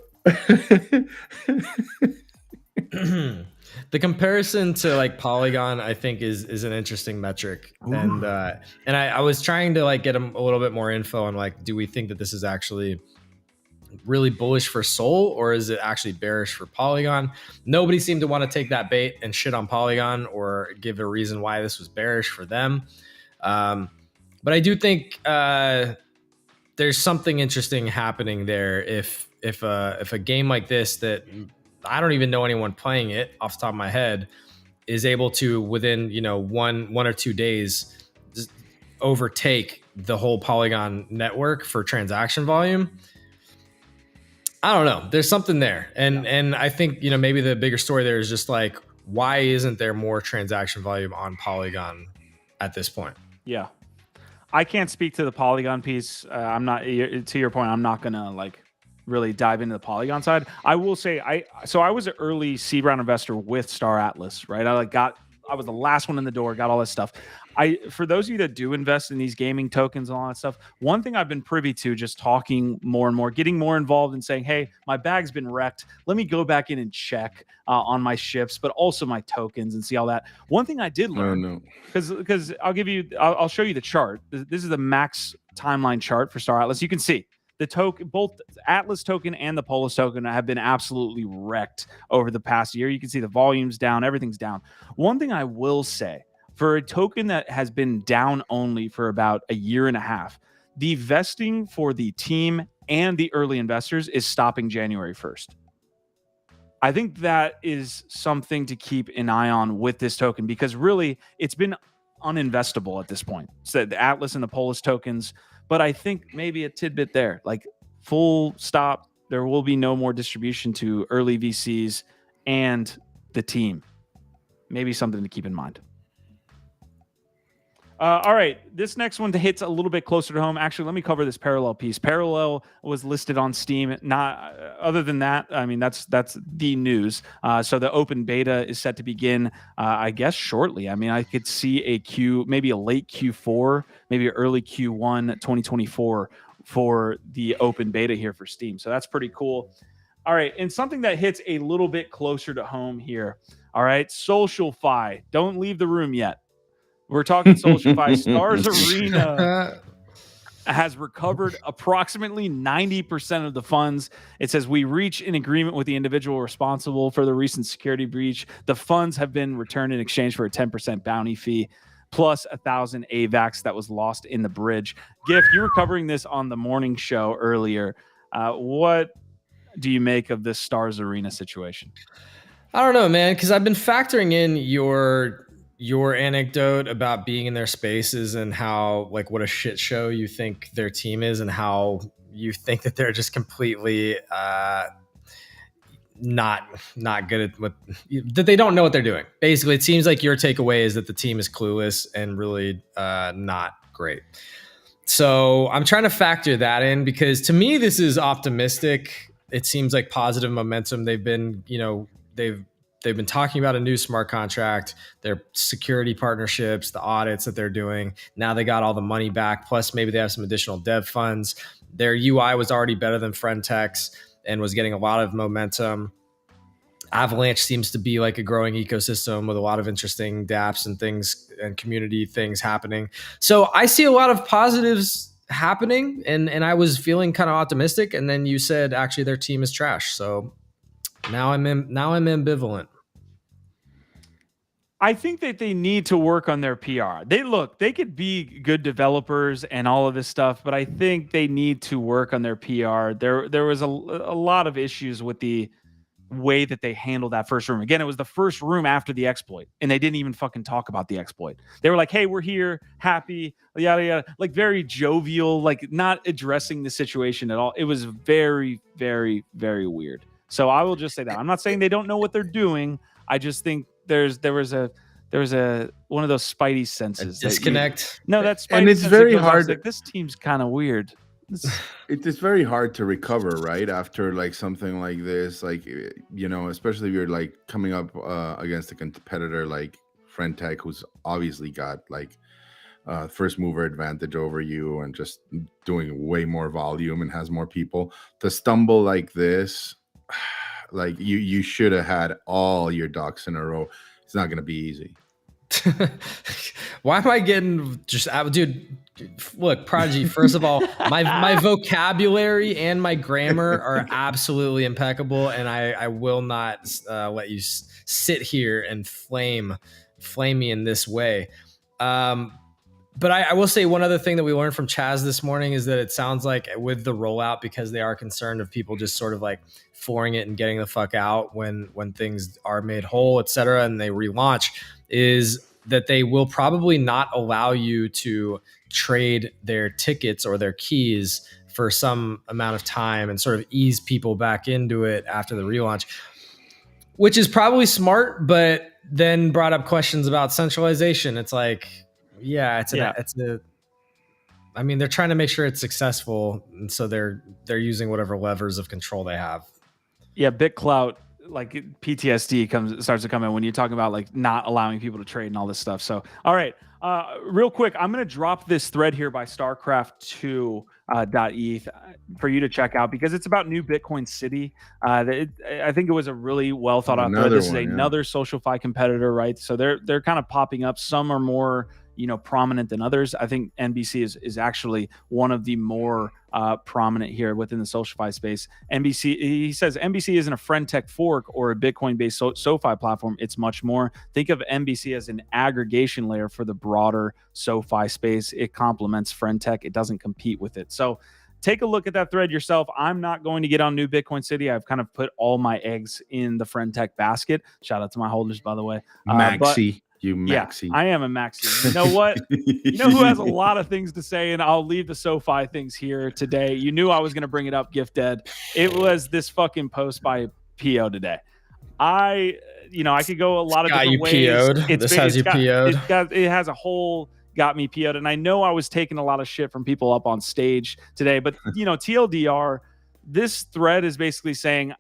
The comparison to like Polygon, I think, is an interesting metric. Ooh. And I was trying to like get a little bit more info on like, do we think that this is actually really bullish for Sol, or is it actually bearish for Polygon? Nobody seemed to want to take that bait and shit on Polygon or give a reason why this was bearish for them. But I do think there's something interesting happening there. If a game like this that I don't even know anyone playing it off the top of my head is able to, within, one or 2 days, just overtake the whole Polygon network for transaction volume. I don't know. There's something there. And I think, maybe the bigger story there is just like, why isn't there more transaction volume on Polygon at this point? Yeah. I can't speak to the Polygon piece. I'm not, to your point, I'm not going to really dive into the Polygon side. I will say, I was an early seed round investor with Star Atlas, right? I was the last one in the door, got all this stuff. For those of you that do invest in these gaming tokens and all that stuff, one thing I've been privy to, just talking more and more, getting more involved and saying, hey, my bag's been wrecked. Let me go back in and check on my ships, but also my tokens and see all that. One thing I did learn, because I'll show you the chart. This is the max timeline chart for Star Atlas. You can see the token, both Atlas token and the Polis token, have been absolutely wrecked over the past year. You can see the volume's down, everything's down. One thing I will say, for a token that has been down only for about a year and a half, the vesting for the team and the early investors is stopping January 1st. I think that is something to keep an eye on with this token, because really it's been uninvestable at this point. So the Atlas and the Polis tokens, but I think maybe a tidbit there, like full stop, there will be no more distribution to early VCs and the team. Maybe something to keep in mind. All right, this next one hits a little bit closer to home. Actually, let me cover this Parallel piece. Parallel was listed on Steam. Not other than that, I mean, that's the news. So the open beta is set to begin, I guess, shortly. I mean, I could see maybe a late Q4, maybe early Q1 2024 for the open beta here for Steam. So that's pretty cool. All right, and something that hits a little bit closer to home here. All right, SocialFi. Don't leave the room yet. We're talking SocialFi. Stars Arena has recovered approximately 90% of the funds. It says, we reach an agreement with the individual responsible for the recent security breach. The funds have been returned in exchange for a 10% bounty fee, plus 1,000 AVAX that was lost in the bridge. Gift, you were covering this on the morning show earlier. What do you make of this Stars Arena situation? I don't know, man, because I've been factoring in your anecdote about being in their spaces and how, like, what a shit show you think their team is and how, you think that they're just completely not good at what, that they don't know what they're doing. Basically, it seems like your takeaway is that the team is clueless and really not great. So I'm trying to factor that in, because to me, this is optimistic. It seems like positive momentum. They've been, they've been talking about a new smart contract, their security partnerships, the audits that they're doing. Now they got all the money back. Plus maybe they have some additional dev funds. Their UI was already better than Friendtex and was getting a lot of momentum. Avalanche seems to be like a growing ecosystem with a lot of interesting dApps and things and community things happening. So I see a lot of positives happening, and I was feeling kind of optimistic. And then you said actually their team is trash. So now I'm ambivalent. I think that they need to work on their PR. They could be good developers and all of this stuff, but I think they need to work on their PR. There was a lot of issues with the way that they handled that first room. Again, it was the first room after the exploit, and they didn't even fucking talk about the exploit. They were like, hey, we're here, happy, yada yada, like very jovial, like not addressing the situation at all. It was very, very, very weird. So I will just say that. I'm not saying they don't know what they're doing. I just think there was a one of those spidey senses disconnect. That's and it's very hard. Like, this team's kind of weird. It is very hard to recover, right? After like something like this, like, especially if you're like coming up against a competitor like Friendtech, who's obviously got like first mover advantage over you and just doing way more volume and has more people. To stumble like this, like you should have had all your ducks in a row. It's not going to be easy. Why am I getting dude? Look, Prodigy, first of all, my vocabulary and my grammar are absolutely impeccable, and I will not let you sit here and flame me in this way. But I will say one other thing that we learned from Chaz this morning is that it sounds like with the rollout, because they are concerned of people just sort of like flooring it and getting the fuck out when things are made whole, et cetera, and they relaunch, is that they will probably not allow you to trade their tickets or their keys for some amount of time and sort of ease people back into it after the relaunch, which is probably smart, but then brought up questions about centralization. It's like, they're trying to make sure it's successful, and so they're using whatever levers of control they have. Yeah, BitClout, like PTSD starts to come in when you're talking about like not allowing people to trade and all this stuff. So, all right, real quick, I'm going to drop this thread here by StarCraft2.eth for you to check out, because it's about new Bitcoin City. I think it was a really well thought out thread. This is another SocialFi competitor, right? So they're kind of popping up. Some are more prominent than others. I think NBC is actually one of the more prominent here within the SocialFi space. He says NBC isn't a Friendtech fork or a Bitcoin-based SoFi platform. It's much more. Think of NBC as an aggregation layer for the broader SoFi space. It complements Friendtech. It doesn't compete with it. So take a look at that thread yourself. I'm not going to get on new Bitcoin City. I've kind of put all my eggs in the Friendtech basket. Shout out to my holders, by the way. Maxi. Yeah, I am a maxi. You know what? You know who has a lot of things to say, and I'll leave the SoFi things here today. You knew I was going to bring it up, Gifdead. It was this fucking post by PO today. I could go a lot of different ways. This has you PO'd. It has a whole got me PO'd, and I know I was taking a lot of shit from people up on stage today, but TLDR, this thread is basically saying,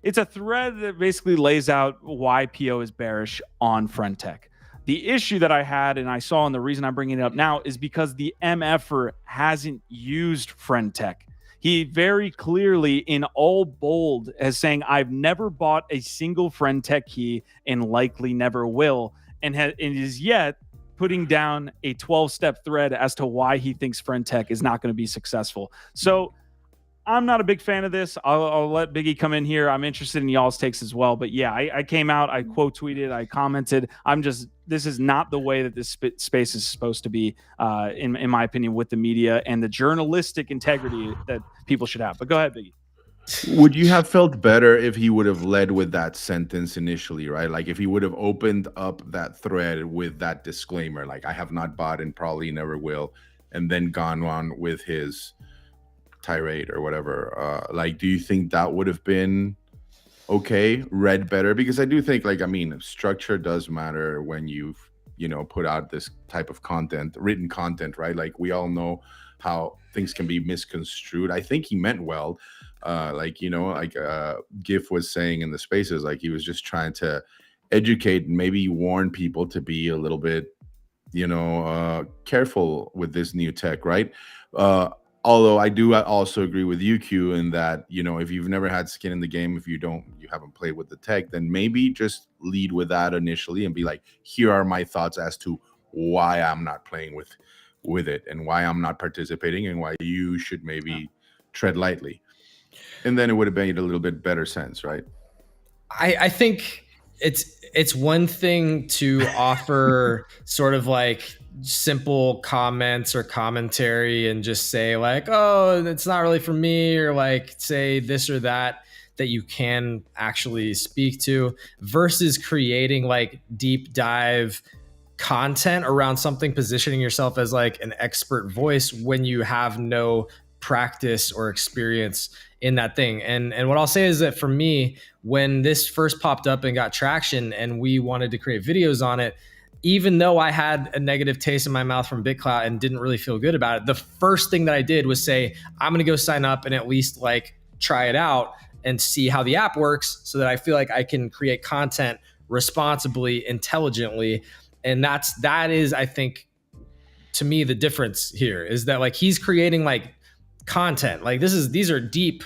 it's a thread that basically lays out why PO is bearish on Friendtech. The issue that I had, and I saw, and the reason I'm bringing it up now, is because the MFer hasn't used Friendtech. He very clearly, in all bold, is saying, I've never bought a single Friendtech key and likely never will, and is yet putting down a 12-step thread as to why he thinks Friendtech is not going to be successful. So I'm not a big fan of this. I'll let Biggie come in here. I'm interested in y'all's takes as well. But yeah, I came out, I quote tweeted, I commented. This is not the way that this space is supposed to be, in my opinion, with the media and the journalistic integrity that people should have. But go ahead, Biggie. Would you have felt better if he would have led with that sentence initially, right? Like if he would have opened up that thread with that disclaimer, like I have not bought and probably never will and then gone on with his tirade or whatever. Like, do you think that would have been okay, read better? Because I do think, like, I mean, structure does matter when you've, you know, put out this type of content, written content, right? Like, we all know how things can be misconstrued. I think he meant well. Like, you know, like Gif was saying in the spaces, like he was just trying to educate and maybe warn people to be a little bit, you know, careful with this new tech, right? Although I do also agree with UQ in that, you know, if you've never had skin in the game, if you haven't played with the tech, then maybe just lead with that initially and be like, here are my thoughts as to why I'm not playing with it and why I'm not participating and why you should maybe tread lightly. And then it would have made a little bit better sense, right? I think it's one thing to offer sort of like simple comments or commentary and just say like, oh, it's not really for me, or like say this or that you can actually speak to, versus creating like deep dive content around something, positioning yourself as like an expert voice when you have no practice or experience in that thing. And what I'll say is that for me, when this first popped up and got traction and we wanted to create videos on it, even though I had a negative taste in my mouth from BitClout and didn't really feel good about it, the first thing that I did was say, I'm going to go sign up and at least like try it out and see how the app works so that I feel like I can create content responsibly, intelligently. And that is, I think, to me, the difference here is that like he's creating like content. Like these are deep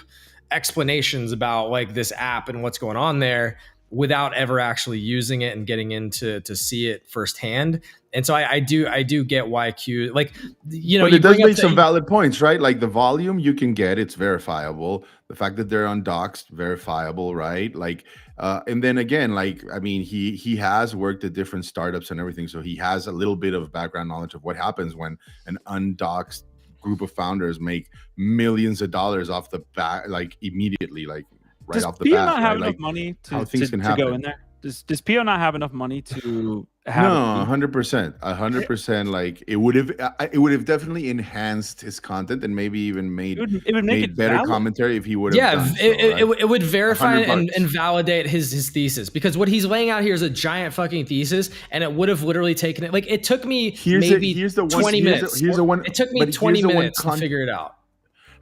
explanations about like this app and what's going on there without ever actually using it and getting into to see it firsthand. And so I do get why Q, like, you know, but it does make some valid points, right? Like the volume you can get, it's verifiable. The fact that they're undoxed, verifiable, right? Like, and then again, like, I mean, he has worked at different startups and everything, so he has a little bit of background knowledge of what happens when an undoxed group of founders make millions of dollars off the bat, like immediately, like right off the bat. Does Pio not have right? enough Like, money how things can happen. go in there? Does Pio not have enough money to have? No, 100%. Like it would have definitely enhanced his content and maybe even made it would make it better valid. commentary if he would have. Yeah, done it would verify and $100. validate his thesis, because what he's laying out here is a giant fucking thesis, and it would have literally taken it. Like it took me maybe 20 minutes. It took me 20 minutes to figure it out.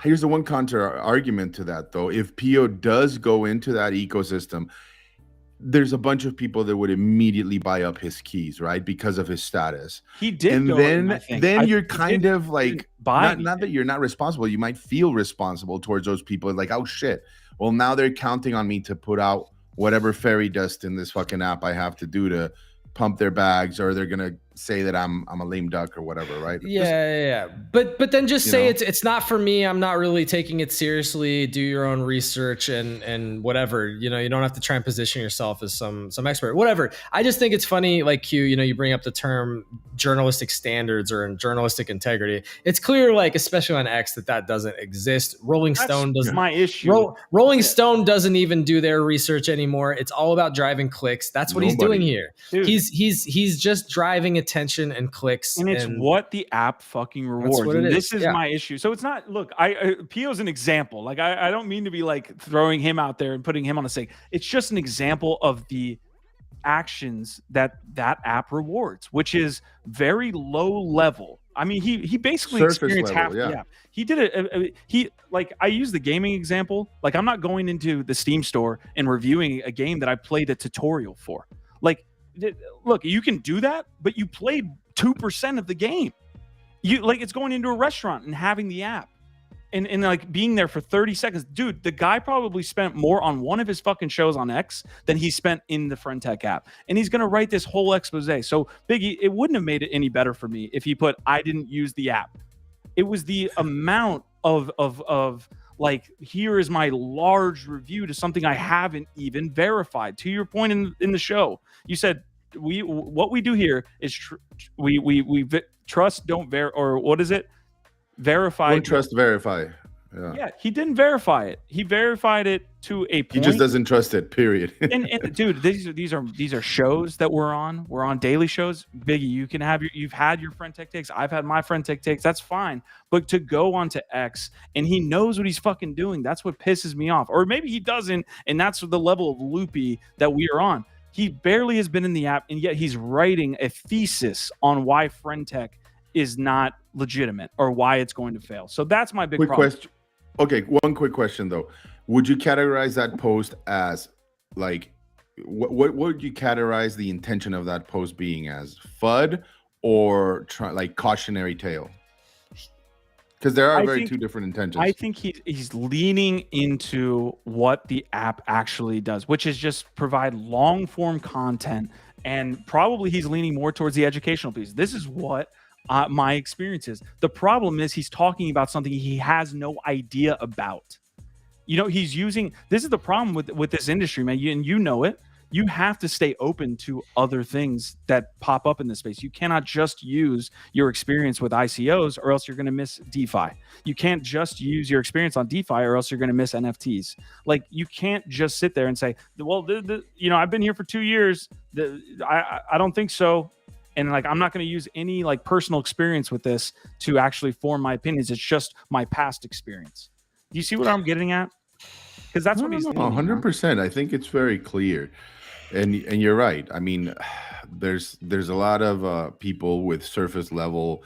Here's the one counter argument to that, though. If Pio does go into that ecosystem, there's a bunch of people that would immediately buy up his keys, right? Because of his status. He did. And then you're kind of like, not that you're not responsible. You might feel responsible towards those people. Like, oh shit. Well, now they're counting on me to put out whatever fairy dust in this fucking app I have to do to pump their bags, or they're going to say that I'm a lame duck or whatever, right? Yeah. But then just say it's not for me. I'm not really taking it seriously. Do your own research and whatever. You know, you don't have to try and position yourself as some expert. Whatever. I just think it's funny, like Q, you know, you bring up the term journalistic standards or journalistic integrity. It's clear, like especially on X, that doesn't exist. Rolling Stone doesn't. My issue. Rolling Stone doesn't even do their research anymore. It's all about driving clicks. That's what he's doing here. Dude. He's just driving attention and clicks, and it's what the app fucking rewards. And this is my issue. So it's not, look, Pio's an example. Like I don't mean to be like throwing him out there and putting him on a stake. It's just an example of the actions that app rewards, which is very low level. I mean, he basically surface experienced level, half. Yeah, he did it. He, like, I use the gaming example. Like, I'm not going into the Steam store and reviewing a game that I played a tutorial for. Like, look, you can do that, but you played 2% of the game. You, like, it's going into a restaurant and having the app and like being there for 30 seconds. Dude, the guy probably spent more on one of his fucking shows on X than he spent in the FriendTech app. And he's going to write this whole expose. So Biggie, it wouldn't have made it any better for me if he put, I didn't use the app. It was the amount of like, here is my large review to something I haven't even verified. To your point in the show, you said what we do here is we trust, don't or what is it? Verify. Don't trust, verify. Yeah, he didn't verify it. He verified it to a point. He just doesn't trust it. Period. and dude, these are shows that we're on. We're on daily shows. Biggie, you've had your friend tech takes. I've had my friend tech takes. That's fine. But to go onto X and he knows what he's fucking doing, that's what pisses me off. Or maybe he doesn't, and that's the level of loopy that we are on. He barely has been in the app, and yet he's writing a thesis on why friend tech is not legitimate or why it's going to fail. So that's my big problem. Question. Okay, one quick question though. Would you categorize that post as like what would you categorize the intention of that post being as? FUD or like cautionary tale? Because there are two different intentions. I think he's leaning into what the app actually does, which is just provide long form content, and probably he's leaning more towards the educational piece. This is what my experience is. The problem is he's talking about something he has no idea about. You know, he's using, this is the problem with this industry, man. And you know it. You have to stay open to other things that pop up in this space. You cannot just use your experience with ICOs or else you're going to miss DeFi. You can't just use your experience on DeFi or else you're going to miss NFTs. Like, you can't just sit there and say, well, you know, I've been here for 2 years. I don't think so. And like, I'm not going to use any like personal experience with this to actually form my opinions. It's just my past experience. Do you see what I'm getting at? Because that's what he's doing. 100%. I think it's very clear. And you're right. I mean, there's a lot of people with surface level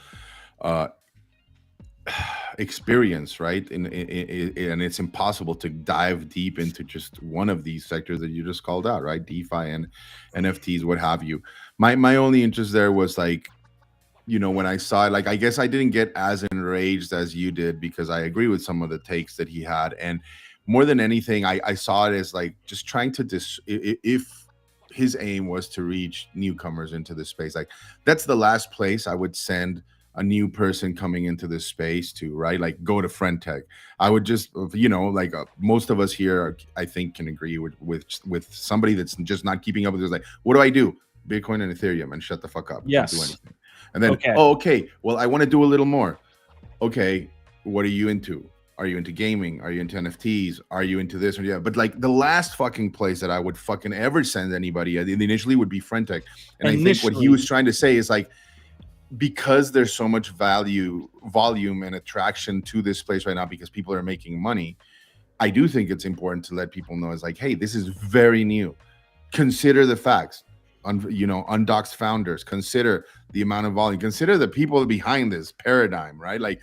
experience, right? And it's impossible to dive deep into just one of these sectors that you just called out, right? DeFi and NFTs, what have you. My only interest there was like, you know, when I saw it, like, I guess I didn't get as enraged as you did because I agree with some of the takes that he had. And more than anything, I saw it as like just trying to if his aim was to reach newcomers into this space, like that's the last place I would send a new person coming into this space to, right? Like, go to friend tech. I would just, you know, like most of us here, I think, can agree with somebody that's just not keeping up with this. Like, what do I do? Bitcoin and Ethereum, and shut the fuck up. Yes. Don't do anything. And then, okay. Well, I want to do a little more. Okay, what are you into? Are you into gaming? Are you into NFTs? Are you into this or yeah? But like the last fucking place that I would fucking ever send anybody initially would be friend tech. And I think what he was trying to say is like, because there's so much volume and attraction to this place right now because people are making money, I do think it's important to let people know, it's like, hey, this is very new. Consider the facts. Undoxed founders, consider the amount of volume, consider the people behind this paradigm, right? Like,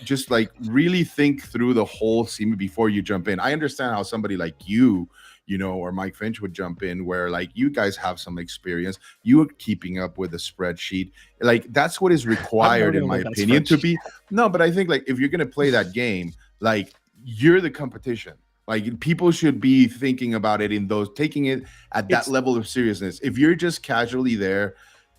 just like really think through the whole scene before you jump in. I understand how somebody like you know, or Mike Finch would jump in, where like you guys have some experience, you are keeping up with a spreadsheet. Like, that's what is required, in my opinion, to be. No, but I think like if you're going to play that game, like, you're the competition. Like, people should be thinking about it taking it at that level of seriousness. If you're just casually there,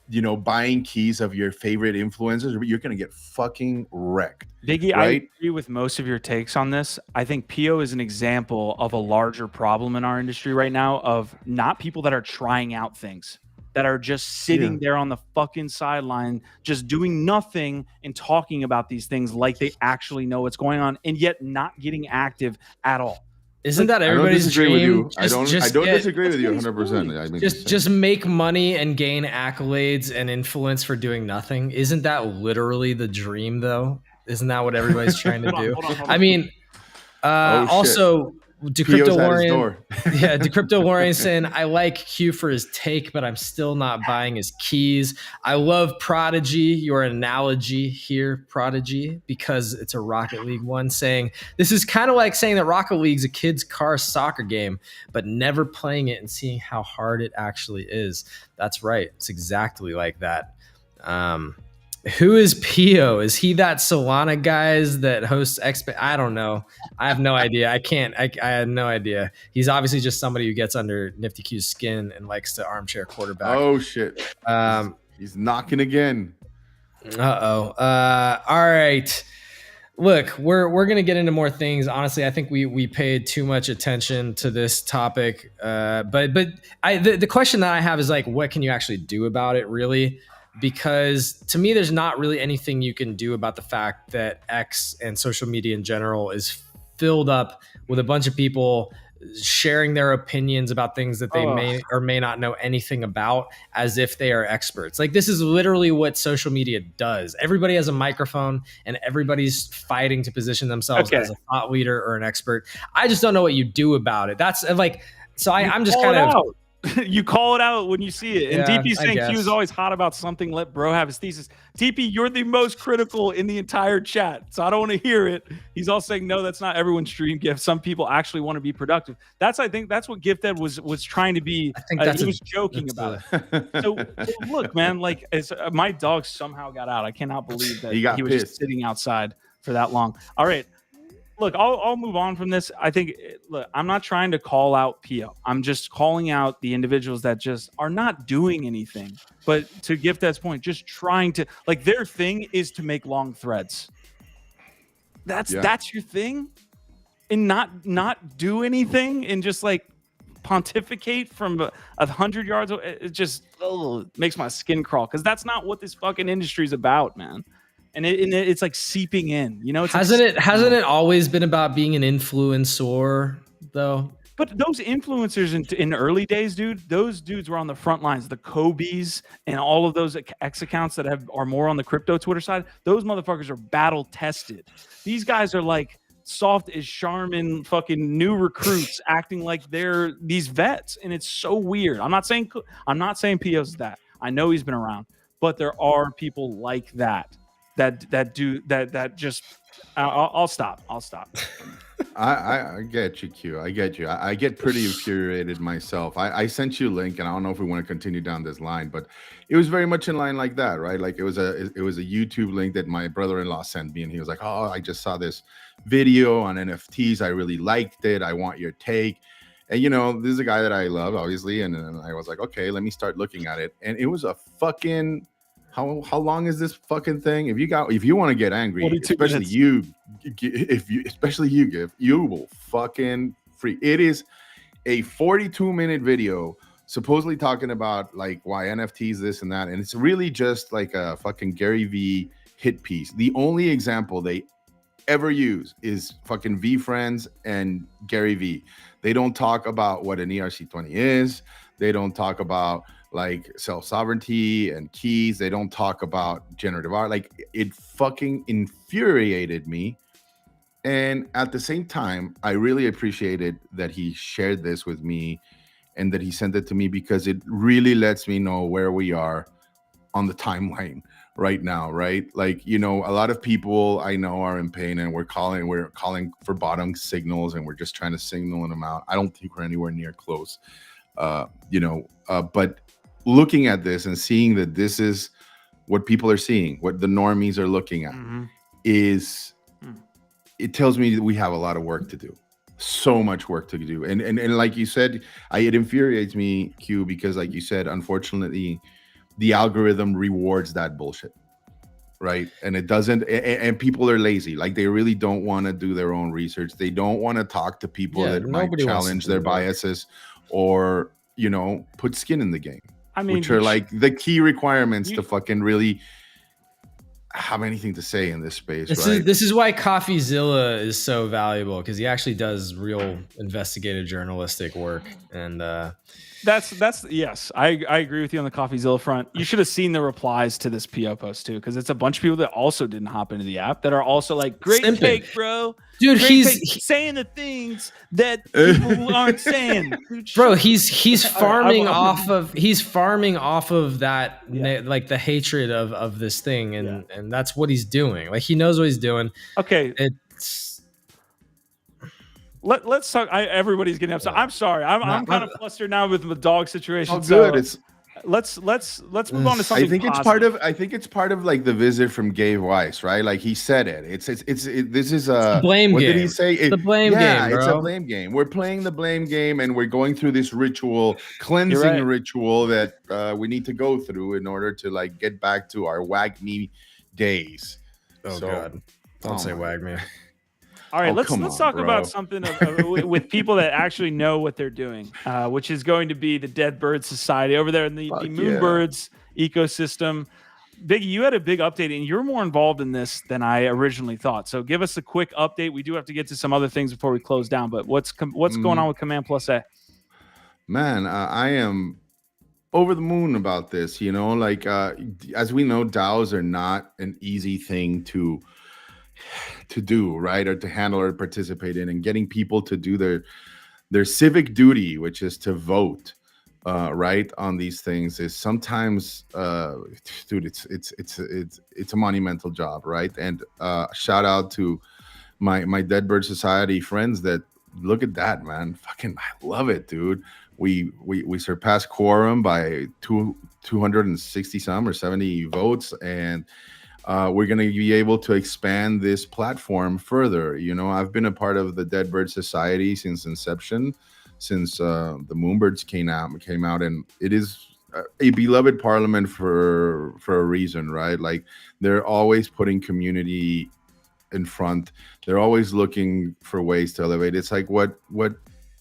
you know, buying keys of your favorite influencers, you're going to get fucking wrecked. Biggie, right? I agree with most of your takes on this. I think PO is an example of a larger problem in our industry right now of not people that are trying out things, that are just sitting there on the fucking sideline, just doing nothing and talking about these things like they actually know what's going on, and yet not getting active at all. Isn't that everybody's dream? I don't disagree with you 100%. I mean, just make money and gain accolades and influence for doing nothing. Isn't that literally the dream, though? Isn't that what everybody's trying to do? Hold on. I mean, also, Decrypto Warren saying, I like Q for his take, but I'm still not buying his keys. I love Prodigy, your analogy here, Prodigy, because it's a Rocket League one, saying, this is kind of like saying that Rocket League's a kid's car soccer game, but never playing it and seeing how hard it actually is. That's right. It's exactly like that. Who is Pio? Is he that Solana guys that hosts I don't know. I have no idea. I had no idea. He's obviously just somebody who gets under Nifty Q's skin and likes to armchair quarterback. Oh shit. He's knocking again. All right. Look, we're gonna get into more things. Honestly, I think we paid too much attention to this topic. But the question that I have is like, what can you actually do about it, really? because to me, there's not really anything you can do about the fact that X and social media in general is filled up with a bunch of people sharing their opinions about things that they may or may not know anything about as if they are experts. Like, this is literally what social media does. Everybody has a microphone and everybody's fighting to position themselves as a thought leader or an expert. I just don't know what you do about it. That's like, so I'm just kind of... You call it out when you see it. And Yeah, DP saying Q is always hot about something. Let bro have his thesis. DP, you're the most critical in the entire chat, so I don't want to hear it. He's all saying, no, that's not everyone's dream gift. Some people actually want to be productive. I think that's what Gifdead was trying to be. I think he was joking about it. So look, man, like my dog somehow got out. I cannot believe that he was just sitting outside for that long. All right. Look, I'll move on from this. I think, look, I'm not trying to call out PO. I'm just calling out the individuals that just are not doing anything. But to Gifdead's point, just trying to, like, their thing is to make long threads. That's your thing? And not do anything and just like pontificate from 100 yards. It just makes my skin crawl, because that's not what this fucking industry is about, man. And it's like seeping in, you know. Hasn't it always been about being an influencer, though? But those influencers in the early days, dude, those dudes were on the front lines. The Kobe's and all of those X accounts that are more on the crypto Twitter side, those motherfuckers are battle tested. These guys are like soft as Charmin fucking new recruits acting like they're these vets, and it's so weird. I'm not saying PO's that. I know he's been around, but there are people like that just I'll stop. I get you, Q. I get you. I get pretty infuriated myself. I sent you a link, and I don't know if we want to continue down this line, but it was very much in line like that, right? Like it was a YouTube link that my brother-in-law sent me, and he was like, "Oh, I just saw this video on NFTs. I really liked it. I want your take." And this is a guy that I love, obviously, and I was like, "Okay, let me start looking at it." And it was a fucking... How long is this fucking thing? If you want to get angry, especially you, Gift, you will fucking free. It is a 42-minute video supposedly talking about like why NFTs this and that, and it's really just like a fucking Gary V hit piece. The only example they ever use is fucking V Friends and Gary V. They don't talk about what an ERC20 is. They don't talk about like self-sovereignty and keys. They don't talk about generative art. Like, it fucking infuriated me. And at the same time, I really appreciated that he shared this with me and that he sent it to me, because it really lets me know where we are on the timeline right now, right? Like, a lot of people I know are in pain, and we're calling for bottom signals, and we're just trying to signal them out. I don't think we're anywhere near close, but looking at this and seeing that this is what people are seeing, what the normies are looking at, it tells me that we have a lot of work to do. So much work to do. And like you said, it infuriates me, Q, because like you said, unfortunately, the algorithm rewards that bullshit, right? And it doesn't, and people are lazy. Like, they really don't want to do their own research. They don't want to talk to people that might challenge their biases or, put skin in the game. I mean, which are like the key requirements to fucking really have anything to say in this space. This is why CoffeeZilla is so valuable, because he actually does real investigative journalistic work. And that's yes, I agree with you on the CoffeeZilla front. You should have seen the replies to this PO post too, because it's a bunch of people that also didn't hop into the app that are also like, great take, bro. Dude, he's saying the things that people aren't saying. Dude, bro, he's farming off of that, like the hatred of this thing, and that's what he's doing. Like, he knows what he's doing. Okay, let's talk. Everybody's getting upset. I'm sorry. I'm kind of flustered now with the dog situation. Oh, good. Let's move on to something. I think it's part of like the visit from GABE WEIS, right? Like, he said it. This is a blame what game. Did he say? The blame game. Yeah, bro. It's a blame game. We're playing the blame game, and we're going through this cleansing ritual that we need to go through in order to like get back to our wag me days. Oh God! Don't say wag me. All right, let's talk about something with people that actually know what they're doing, which is going to be the Dead Bird Society over there in the Moonbirds ecosystem. Biggie, you had a big update, and you're more involved in this than I originally thought. So give us a quick update. We do have to get to some other things before we close down, but what's going on with Command Plus A? Man, I am over the moon about this. Like as we know, DAOs are not an easy thing to do, right, or to handle or participate in, and getting people to do their civic duty, which is to vote, right, on these things, is sometimes, dude, it's a monumental job, right? And shout out to my Dead Bird Society friends that look at that, man. Fucking, I love it, dude. We surpassed quorum by 260 some or 70 votes, and we're going to be able to expand this platform further. I've been a part of the Dead Bird Society since inception, since the Moonbirds came out, and it is a beloved parliament for a reason, right? Like, they're always putting community in front. They're always looking for ways to elevate. It's like what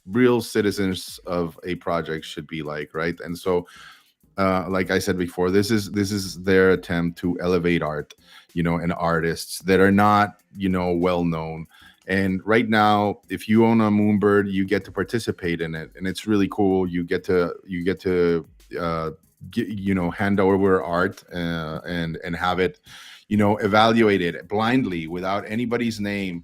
real citizens of a project should be like, right? And so like I said before, this is their attempt to elevate art, and artists that are not, well known. And right now, if you own a Moonbird, you get to participate in it, and it's really cool. You get to hand over art and have it, evaluated blindly without anybody's name.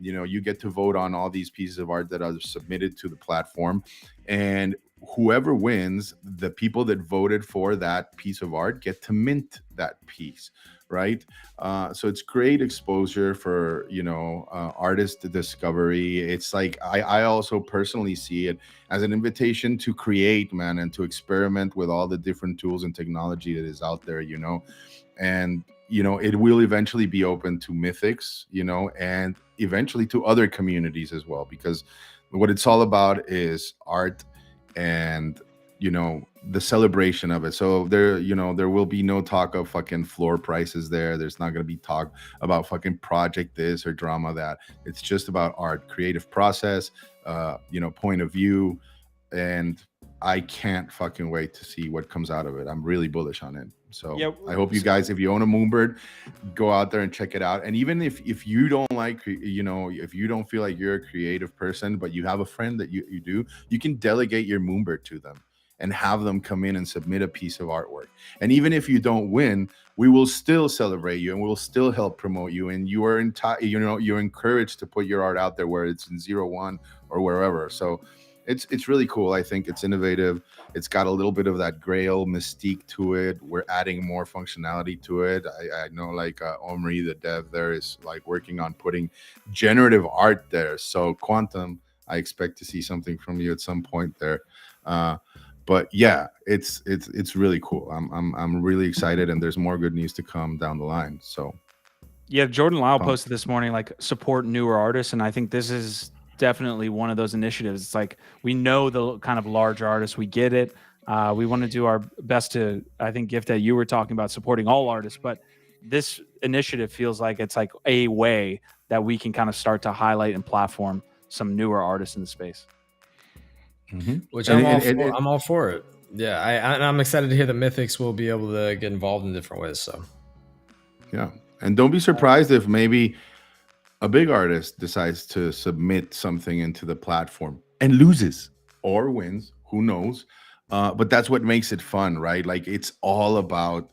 You get to vote on all these pieces of art that are submitted to the platform, and whoever wins, the people that voted for that piece of art get to mint that piece, right? So it's great exposure for artist discovery. It's like I also personally see it as an invitation to create, man, and to experiment with all the different tools and technology that is out there, and it will eventually be open to mythics, and eventually to other communities as well, because what it's all about is art and the celebration of it. So there will be no talk of fucking floor prices there. There's not going to be talk about fucking project this or drama that. It's just about art, creative process, point of view, and I can't fucking wait to see what comes out of it. I'm really bullish on it. So yeah, I hope you guys, if you own a Moonbird, go out there and check it out. And even if you don't like, if you don't feel like you're a creative person, but you have a friend that you do, you can delegate your Moonbird to them and have them come in and submit a piece of artwork. And even if you don't win, we will still celebrate you and we'll still help promote you. And you are you're encouraged to put your art out there, where it's in 0-1 or wherever. So it's really cool. I think it's innovative. It's got a little bit of that Grail mystique to it. We're adding more functionality to it. I know, like Omri, the dev there, is like working on putting generative art there. So Quantum, I expect to see something from you at some point there. But yeah, it's really cool. I'm really excited, and there's more good news to come down the line. So yeah, Jordan Lyle posted this morning, like, support newer artists, and I think this is definitely one of those initiatives. It's like, we know the kind of larger artists, we get it. We want to do our best to, I think, Gifdead, you were talking about supporting all artists, but this initiative feels like it's like a way that we can kind of start to highlight and platform some newer artists in the space. Mm-hmm. Which I'm all for it. Yeah, I'm excited to hear the Mythics will be able to get involved in different ways. So yeah, and don't be surprised if maybe a big artist decides to submit something into the platform and loses or wins, who knows? But that's what makes it fun, right? Like, it's all about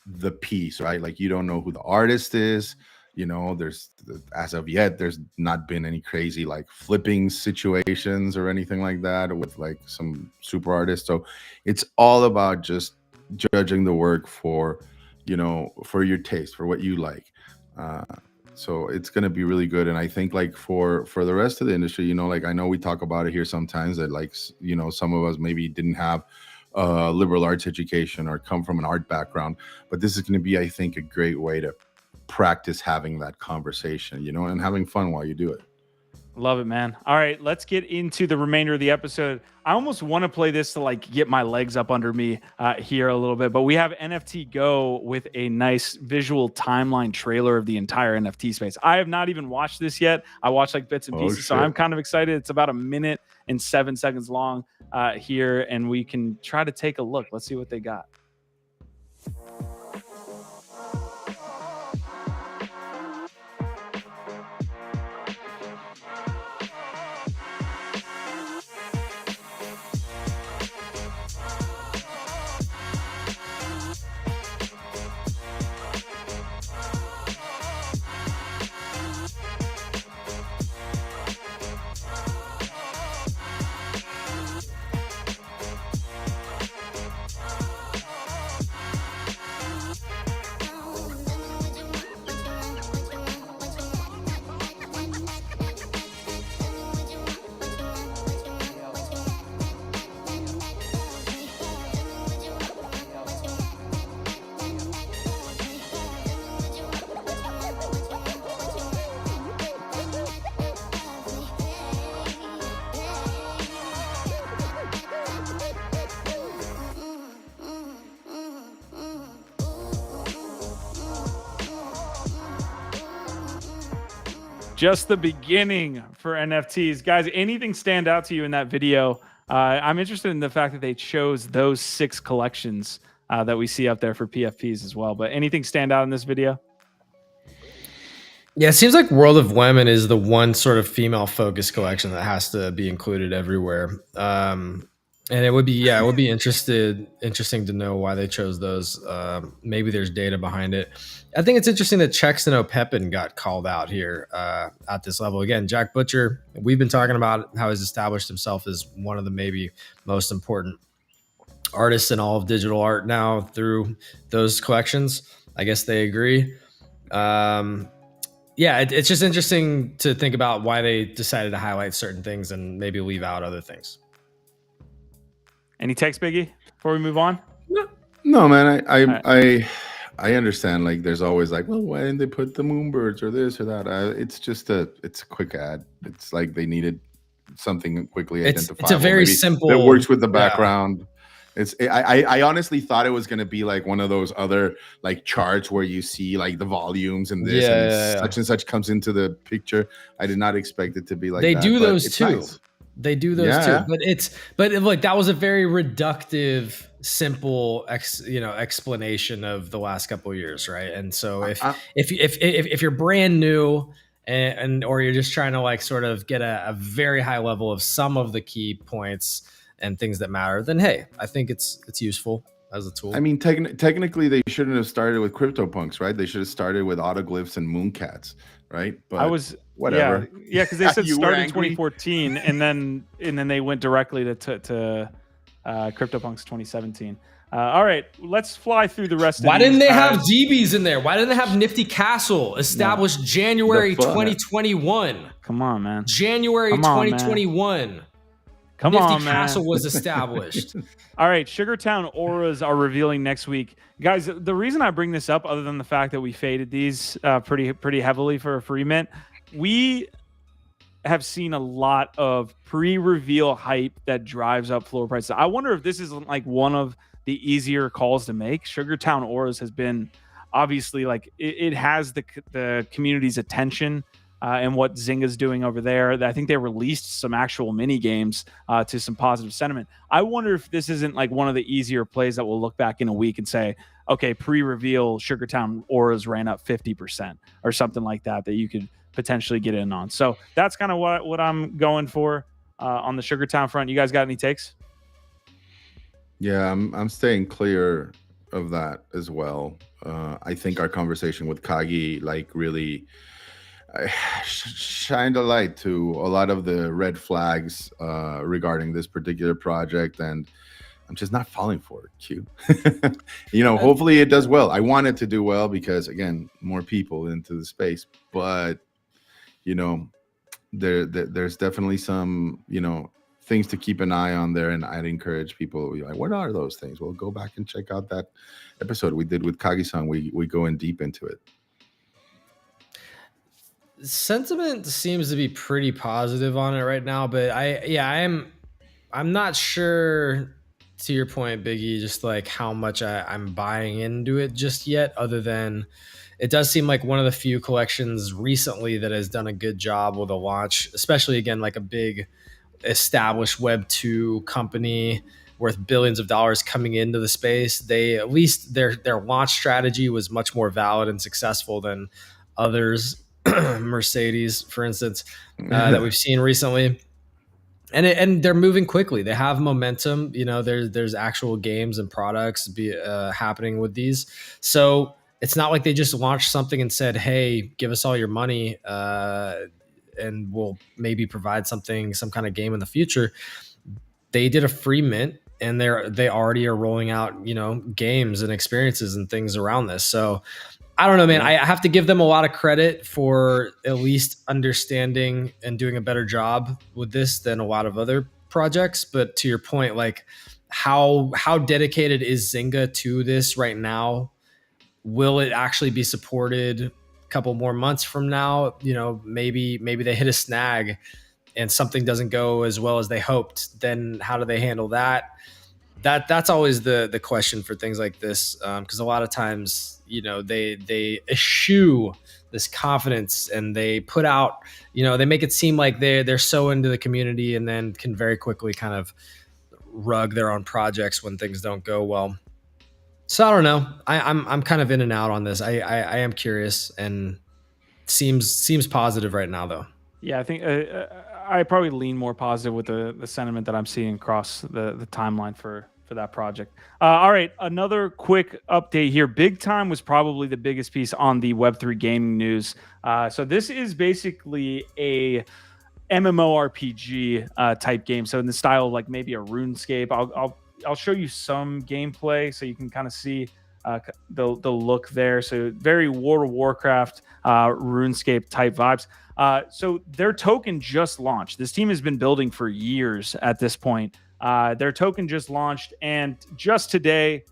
the piece, right? Like, you don't know who the artist is. There's, as of yet, there's not been any crazy like flipping situations or anything like that with like some super artists. So it's all about just judging the work for your taste, for what you like. So it's going to be really good. And I think, like, for the rest of the industry, like, I know we talk about it here sometimes that, like, some of us maybe didn't have liberal arts education or come from an art background, but this is going to be, I think, a great way to practice having that conversation, and having fun while you do it. Love it, man. All right, let's get into the remainder of the episode. I almost want to play this to like get my legs up under me here a little bit, but we have NFT Go with a nice visual timeline trailer of the entire NFT space. I have not even watched this yet. I watched like bits and pieces, so I'm kind of excited. It's about 1 minute and 7 seconds long here, and we can try to take a look. Let's see what they got. just the beginning for NFTs. Guys, anything stand out to you in that video? I'm interested in the fact that they chose those 6 collections that we see up there for PFPs as well. But anything stand out in this video? Yeah, it seems like World of Women is the one sort of female-focused collection that has to be included everywhere. And it would be interesting to know why they chose those. Maybe there's data behind it. I think it's interesting that Chex and O'Pepin got called out here at this level. Again, Jack Butcher, we've been talking about how he's established himself as one of the maybe most important artists in all of digital art now through those collections. I guess they agree. It's just interesting to think about why they decided to highlight certain things and maybe leave out other things. Any takes, Biggie, before we move on? No, man. I understand. Like, there's always like, well, why didn't they put the Moonbirds or this or that? It's just it's a quick ad. It's like they needed something quickly identifiable. It's a very simple. It works with the background. Yeah. I honestly thought it was gonna be like one of those other like charts where you see like the volumes and this such and such comes into the picture. I did not expect it to be like they that, do those too. Nice. They do those too, but like that was a very reductive, simple, explanation of the last couple of years, right? And so if you're brand new and or you're just trying to like sort of get a very high level of some of the key points and things that matter, then hey, I think it's useful as a tool. I mean, technically, they shouldn't have started with CryptoPunks, right? They should have started with Autoglyphs and Mooncats, right? But whatever. Yeah, because they said start in 2014, and then they went directly to CryptoPunks 2017. All right, let's fly through the rest. Why didn't they have DBs in there? Why didn't they have Nifty Castle established January 2021? Come on, man. January 2021. Come Nifty on, man. Castle was established. All right, SugarTown Auras are revealing next week. Guys, the reason I bring this up, other than the fact that we faded these pretty heavily for a free mint, we have seen a lot of pre-reveal hype that drives up floor prices. I wonder if this is like one of the easier calls to make. SugarTown Auras has been obviously like it has the community's attention. And what Zynga's doing over there. I think they released some actual mini games to some positive sentiment. I wonder if this isn't like one of the easier plays that we'll look back in a week and say, okay, pre-reveal SugarTown Auras ran up 50% or something like that you could potentially get in on. So that's kind of what I'm going for on the SugarTown front. You guys got any takes? Yeah, I'm staying clear of that as well. I think our conversation with Kagi like really shined a light to a lot of the red flags regarding this particular project, and I'm just not falling for it. Q. Hopefully it does well. I want it to do well because, again, more people into the space, but there's definitely some things to keep an eye on there, and I'd encourage people like, what are those things? Well, go back and check out that episode we did with Kagi-san. We go in deep into it. Sentiment seems to be pretty positive on it right now, but I'm not sure, to your point, Biggie, just like how much I'm buying into it just yet, other than it does seem like one of the few collections recently that has done a good job with a launch, especially again, like a big established Web 2 company worth billions of dollars coming into the space. They, at least their launch strategy was much more valid and successful than others. Mercedes, for instance, that we've seen recently, and they're moving quickly. They have momentum. There's actual games and products happening with these. So it's not like they just launched something and said, "Hey, give us all your money, and we'll maybe provide some kind of game in the future." They did a free mint, and they already are rolling out games and experiences and things around this. So I don't know, man. I have to give them a lot of credit for at least understanding and doing a better job with this than a lot of other projects. But to your point, like how dedicated is Zynga to this right now? Will it actually be supported a couple more months from now? Maybe they hit a snag and something doesn't go as well as they hoped. Then how do they handle that? that's always the question for things like this, because a lot of times, you know, they eschew this confidence and they put out, you know, they make it seem like they're so into the community and then can very quickly kind of rug their own projects when things don't go well. So I don't know. I'm kind of in and out on this. I am curious, and seems positive right now though. Yeah, I think I probably lean more positive with the sentiment that I'm seeing across the timeline for that project. All right, another quick update here. BigTime was probably the biggest piece on the Web3 gaming news. So this is basically a MMORPG type game. So in the style of like maybe a RuneScape. I'll show you some gameplay so you can kind of see the look there. So very World of Warcraft, RuneScape type vibes. So their token just launched. This team has been building for years at this point. Their token just launched, and just today,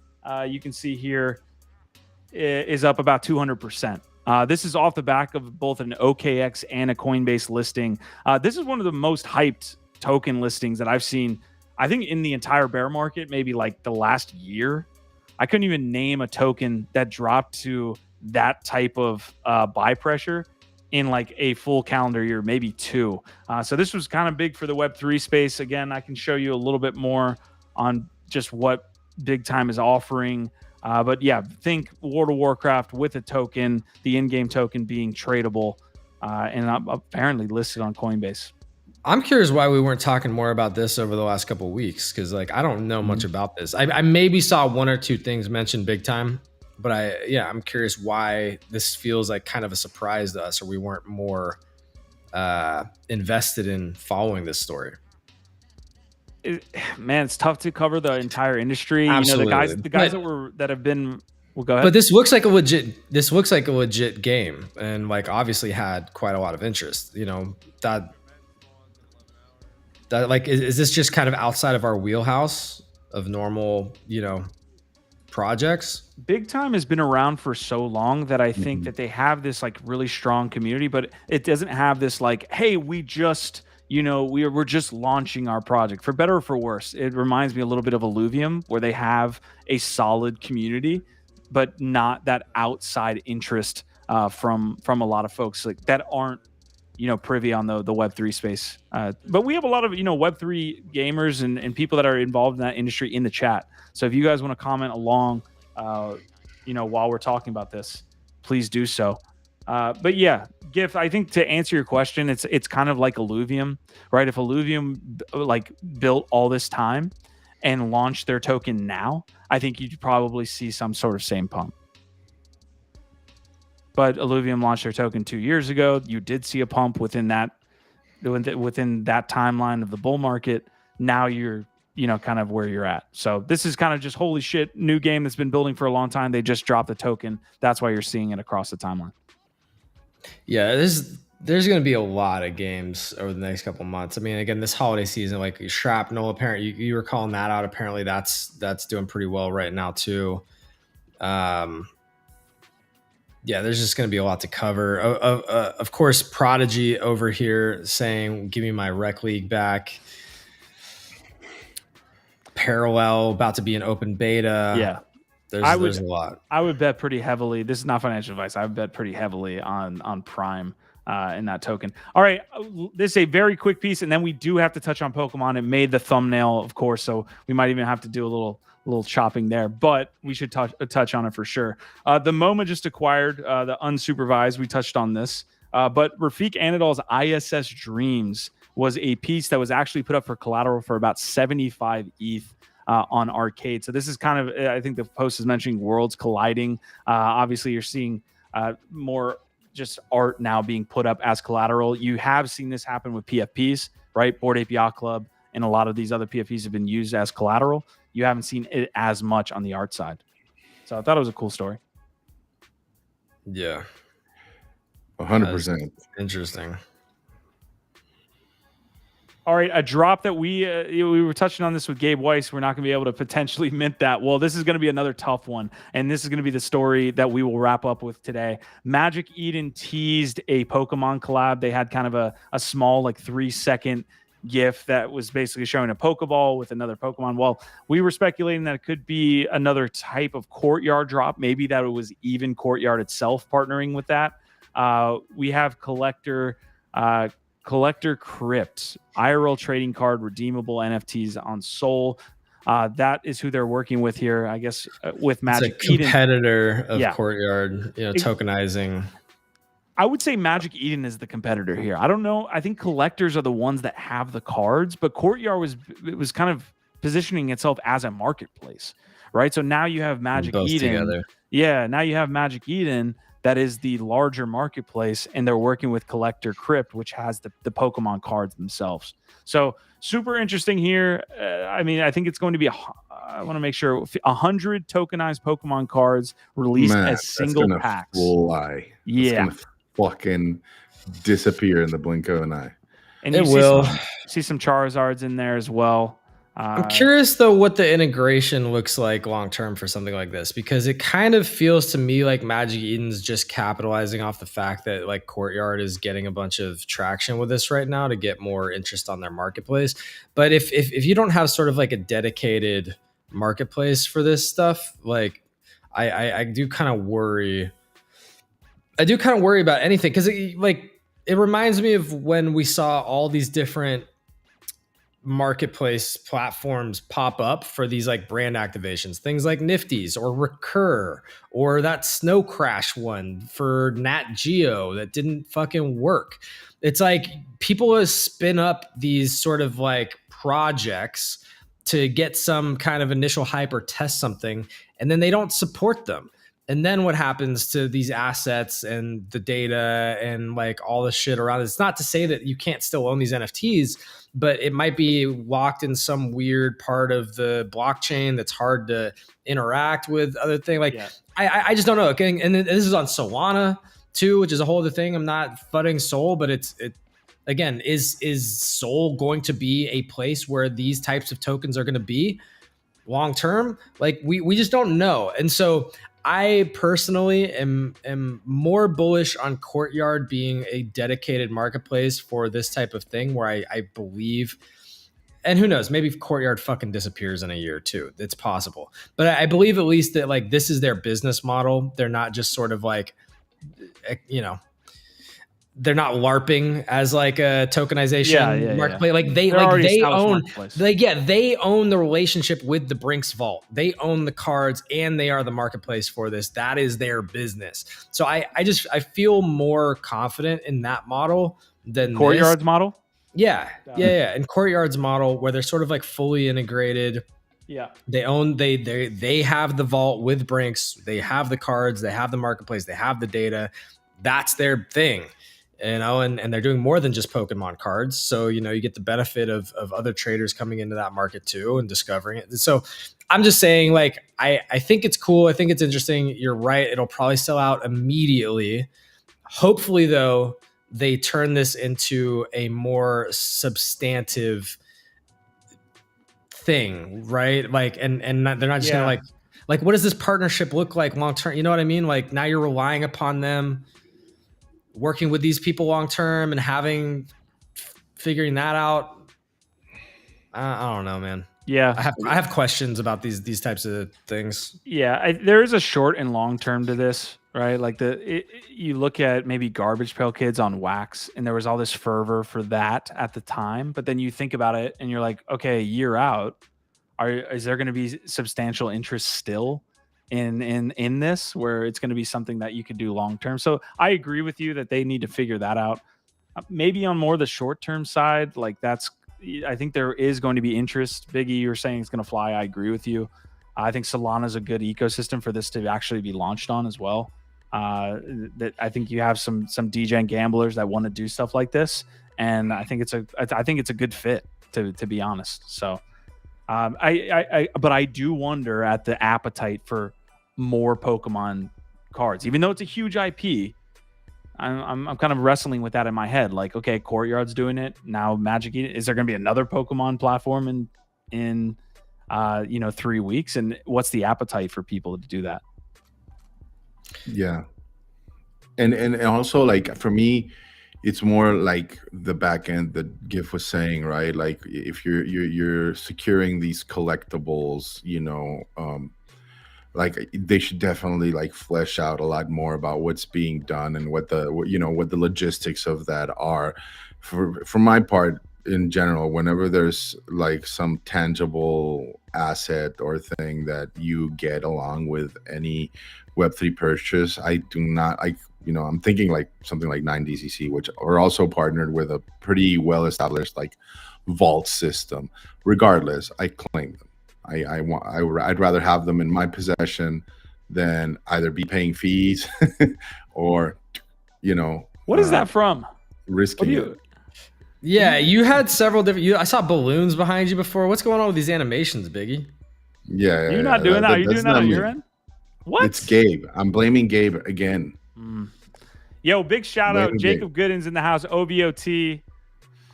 you can see here, is up about 200%. This is off the back of both an OKX and a Coinbase listing. This is one of the most hyped token listings that I've seen, I think, in the entire bear market, maybe like the last year. I couldn't even name a token that dropped to that type of buy pressure in like a full calendar year, maybe two. So this was kind of big for the Web3 space. Again, I can show you a little bit more on just what BigTime is offering. But yeah, think World of Warcraft with a token, the in-game token being tradable, and apparently listed on Coinbase. I'm curious why we weren't talking more about this over the last couple of weeks, because like I don't know much about this. I maybe saw one or two things mentioned BigTime, but I'm curious why this feels like kind of a surprise to us, or we weren't more invested in following this story. Man, it's tough to cover the entire industry. Absolutely. You know, the guys that have been. Well, go ahead. But this looks like a legit game, and like obviously had quite a lot of interest. You know, that like is this just kind of outside of our wheelhouse of normal, you know, projects? BigTime has been around for so long that I think that they have this like really strong community, but it doesn't have this like, hey, we just, you know, we're just launching our project. For better or for worse, it reminds me a little bit of Illuvium, where they have a solid community, but not that outside interest from a lot of folks like that aren't, you know, privy on the Web3 space. But we have a lot of, you know, Web3 gamers and people that are involved in that industry in the chat. So if you guys want to comment along, you know, while we're talking about this, please do so. But yeah, Gif, I think to answer your question, it's kind of like Illuvium, right? If Illuvium like built all this time and launched their token now, I think you'd probably see some sort of same pump. But Illuvium launched their token 2 years ago. You did see a pump within that timeline of the bull market. Now you're, you know, kind of where you're at. So this is kind of just holy shit, new game that's been building for a long time. They just dropped the token. That's why you're seeing it across the timeline. Yeah, there's going to be a lot of games over the next couple of months. I mean, again, this holiday season, like Shrapnel, apparently you were calling that out. Apparently that's doing pretty well right now too. Yeah, there's just going to be a lot to cover. Of course, Prodigy over here saying, give me my rec league back. Parallel about to be an open beta. Yeah. There's a lot. I would bet pretty heavily. This is not financial advice. I would bet pretty heavily on Prime in that token. All right. This is a very quick piece, and then we do have to touch on Pokemon. It made the thumbnail, of course, so we might even have to do a little chopping there, but we should touch on it for sure. The MoMA just acquired the unsupervised. We touched on this, but Rafiq Anadol's ISS Dreams was a piece that was actually put up for collateral for about 75 ETH on Arcade. So this is kind of, I think the post is mentioning worlds colliding. Obviously, you're seeing more just art now being put up as collateral. You have seen this happen with PFPs, right? Bored Ape Yacht Club and a lot of these other PFPs have been used as collateral. You haven't seen it as much on the art side. So I thought it was a cool story. Yeah. 100%. Interesting. All right, a drop that we were touching on this with Gabe Weiss. We're not going to be able to potentially mint that. Well, this is going to be another tough one, and this is going to be the story that we will wrap up with today. MagicEden teased a Pokemon collab. They had kind of a small, like 3-second GIF that was basically showing a Pokeball with another Pokemon. Well, we were speculating that it could be another type of Courtyard drop. Maybe that it was even Courtyard itself partnering with that. We have Collector Crypt, IRL trading card, redeemable NFTs on Soul. That is who they're working with here, I guess, with Magic Eden. It's a competitor Eden. of Courtyard, tokenizing. I would say Magic Eden is the competitor here. I don't know. I think collectors are the ones that have the cards, but Courtyard was kind of positioning itself as a marketplace, right? So now you have Magic Eden. Together. Yeah, now you have Magic Eden that is the larger marketplace, and they're working with Collector Crypt, which has the Pokemon cards themselves. So super interesting here. I mean, I think it's going to be I want to make sure 100 tokenized Pokemon cards released as single packs. Fly. Yeah. Fucking disappear in the blink of an eye. And you will see some Charizards in there as well. I'm curious though what the integration looks like long term for something like this, because it kind of feels to me like Magic Eden's just capitalizing off the fact that like Courtyard is getting a bunch of traction with this right now to get more interest on their marketplace. But if you don't have sort of like a dedicated marketplace for this stuff, like I do kind of worry. I do kind of worry about anything, because it reminds me of when we saw all these different marketplace platforms pop up for these like brand activations, things like Nifty's or Recur, or that Snow Crash one for Nat Geo that didn't fucking work. It's like people spin up these sort of like projects to get some kind of initial hype or test something, and then they don't support them. And then what happens to these assets and the data and like all the shit around it? It's not to say that you can't still own these NFTs, but it might be locked in some weird part of the blockchain that's hard to interact with other thing. Like, yeah. I just don't know. Okay. And this is on Solana too, which is a whole other thing. I'm not fudding Sol, but it again, is Sol going to be a place where these types of tokens are going to be long term? Like we just don't know. And so I personally am more bullish on Courtyard being a dedicated marketplace for this type of thing, where I believe, and who knows, maybe Courtyard fucking disappears in a year or two. It's possible. But I believe at least that like this is their business model. They're not just sort of like, they're not LARPing as like a tokenization marketplace. Like they own the relationship with the Brinks Vault. They own the cards and they are the marketplace for this. That is their business. So I feel more confident in that model than Courtyard's model. Yeah. And Courtyard's model, where they're sort of like fully integrated. Yeah. They have the vault with Brinks. They have the cards. They have the marketplace. They have the data. That's their thing. And they're doing more than just Pokemon cards. So, you get the benefit of other traders coming into that market too and discovering it. So I'm just saying, like, I think it's cool. I think it's interesting. You're right. It'll probably sell out immediately. Hopefully, though, they turn this into a more substantive thing, right? Like, and they're not just gonna like, what does this partnership look like long term? You know what I mean? Like, now you're relying upon them working with these people long term and figuring that out. I don't know, man. Yeah, I have questions about these types of things. Yeah, there is a short and long term to this, right? Like you look at maybe Garbage Pail Kids on Wax, and there was all this fervor for that at the time, but then you think about it, and you're like, okay, a year out, is there going to be substantial interest still in this, where it's going to be something that you could do long term? So I agree with you that they need to figure that out. Maybe on more the short term side, like I think there is going to be interest. Biggie, you're saying it's going to fly. I agree with you. I think Solana is a good ecosystem for this to actually be launched on as well. That I think you have some DGen gamblers that want to do stuff like this, and I think it's a good fit, to be honest. So. But I do wonder at the appetite for more Pokemon cards, even though it's a huge IP. I'm kind of wrestling with that in my head. Like, okay, Courtyard's doing it now. Magic Eden, is there going to be another Pokemon platform in 3 weeks? And what's the appetite for people to do that? Yeah, and also, like, for me, it's more like the back end that Gif was saying, right? Like if you're securing these collectibles, like they should definitely like flesh out a lot more about what's being done and what the logistics of that are. For my part, in general, whenever there's like some tangible asset or thing that you get along with any Web3 purchase, I do not like, I'm thinking like something like 9DCC, which are also partnered with a pretty well established like vault system. Regardless, I claim them. I'd rather have them in my possession than either be paying fees or, What is that from? Risking it. Yeah, you had several different. I saw balloons behind you before. What's going on with these animations, Biggie? Yeah, you're not doing that. Are you doing that on your end? What? It's Gabe. I'm blaming Gabe again. Yo, big shout out, Jacob Gooden's in the house. OVOT.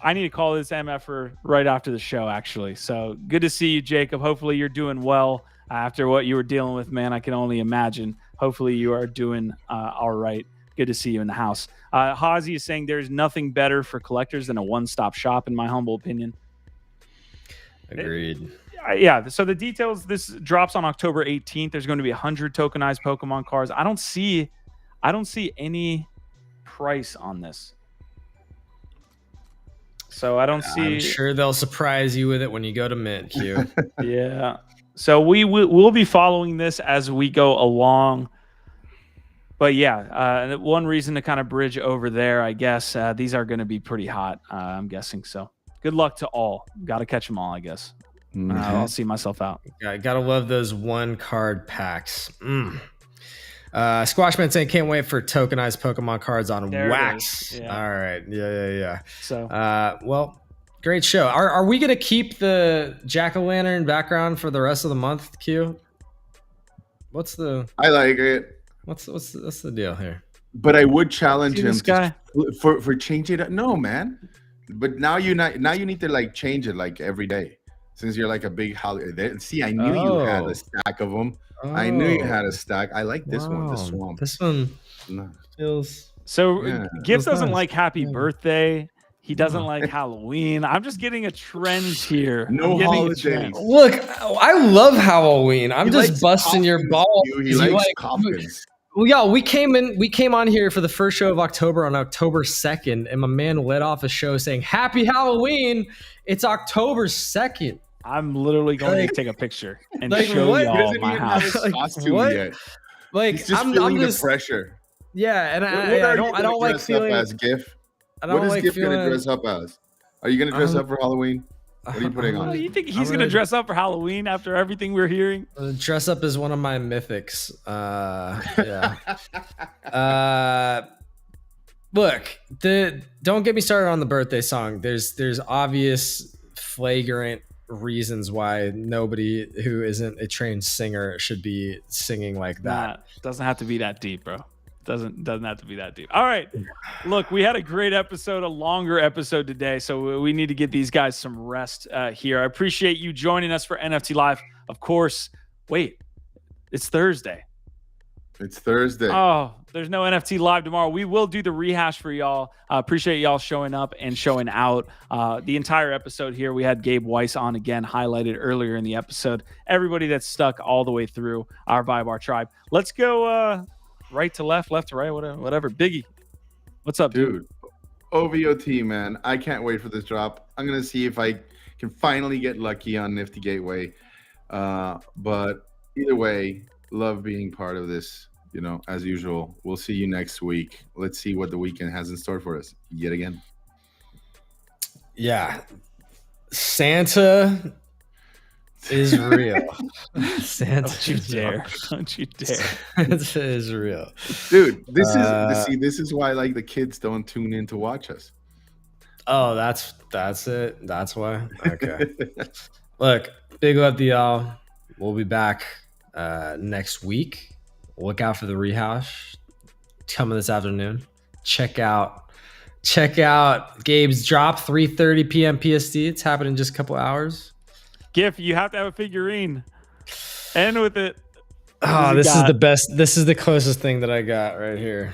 I need to call this MFer right after the show, actually. So good to see you, Jacob. Hopefully you're doing well after what you were dealing with, man. I can only imagine. Hopefully you are doing all right. Good to see you in the house. Hazi is saying there's nothing better for collectors than a one-stop shop, in my humble opinion. Agreed. Yeah, so the details, this drops on October 18th. There's going to be 100 tokenized Pokemon cards. I don't see any price on this. So I don't see. I'm sure they'll surprise you with it when you go to Mint, Q. Yeah. So we'll be following this as we go along. But yeah, one reason to kind of bridge over there, I guess, these are going to be pretty hot, I'm guessing. So good luck to all. Got to catch them all, I guess. I'll see myself out. Yeah, gotta love those one card packs. Squashman saying can't wait for tokenized Pokemon cards on Wax. Yeah. All right. Yeah. So well, great show. Are we gonna keep the jack-o'-lantern background for the rest of the month, Q? I like it. What's the deal here? But I would challenge him guy for changing it. No, man. But now you need to like change it like every day, since you're like a big holiday. See, I knew you had a stack of them. I knew you had a stack. I like this one, the swamp. This one feels so. Yeah. Gift doesn't like Happy Birthday. He doesn't like Halloween. I'm just getting a trend here. No holidays. Look, I love Halloween. I'm He just likes busting your coffins, balls. He likes coffins. Well, yeah, we came on here for the first show of October on October 2nd, and my man led off a show saying, "Happy Halloween! It's October 2nd." I'm literally going to take a picture and like, show what? y'all my house. Costume what? yet. Like, He's just I'm feeling just the pressure. yeah, and I don't like feeling. as GIF. I don't What is like GIF feeling. gonna dress up as? Are you gonna dress up for Halloween? What are you putting Oh, on? you think he's going to dress up for Halloween after everything we're hearing? Dress up is one of my mythics. Yeah. Look, don't get me started on the birthday song. There's obvious, flagrant reasons why nobody who isn't a trained singer should be singing like that. Doesn't have to be that deep, bro. Doesn't have to be that deep. All right. Look, we had a great episode, a longer episode today, so we need to give these guys some rest here. I appreciate you joining us for NFT Live. Of course, wait, it's Thursday. It's Thursday. Oh, there's no NFT Live tomorrow. We will do the rehash for y'all. Appreciate y'all showing up and showing out. The entire episode here, we had Gabe Weiss on again, highlighted earlier in the episode. Everybody that's stuck all the way through our Vibe, our tribe. Let's go right to left, left to right, whatever. Biggie, what's up, dude? OVOT, man. I can't wait for this drop. I'm going to see if I can finally get lucky on Nifty Gateway. But either way, love being part of this. As usual, we'll see you next week. Let's see what the weekend has in store for us yet again. Yeah. Santa is real. Santa Don't you dare. Don't you dare. Santa is real. Dude, this is why like the kids don't tune in to watch us. Oh, that's it. That's why. Okay. Look, big love to y'all. We'll be back next week. Look out for the rehash coming this afternoon. Check out Gabe's drop, 3:30 p.m. PST. It's happening in just a couple hours. Gif, you have to have a figurine. End with it. Oh, this is the best. This is the closest thing that I got right here.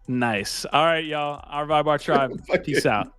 Nice. All right, y'all. Our Vibe Bar Tribe. Fuck Peace it. out.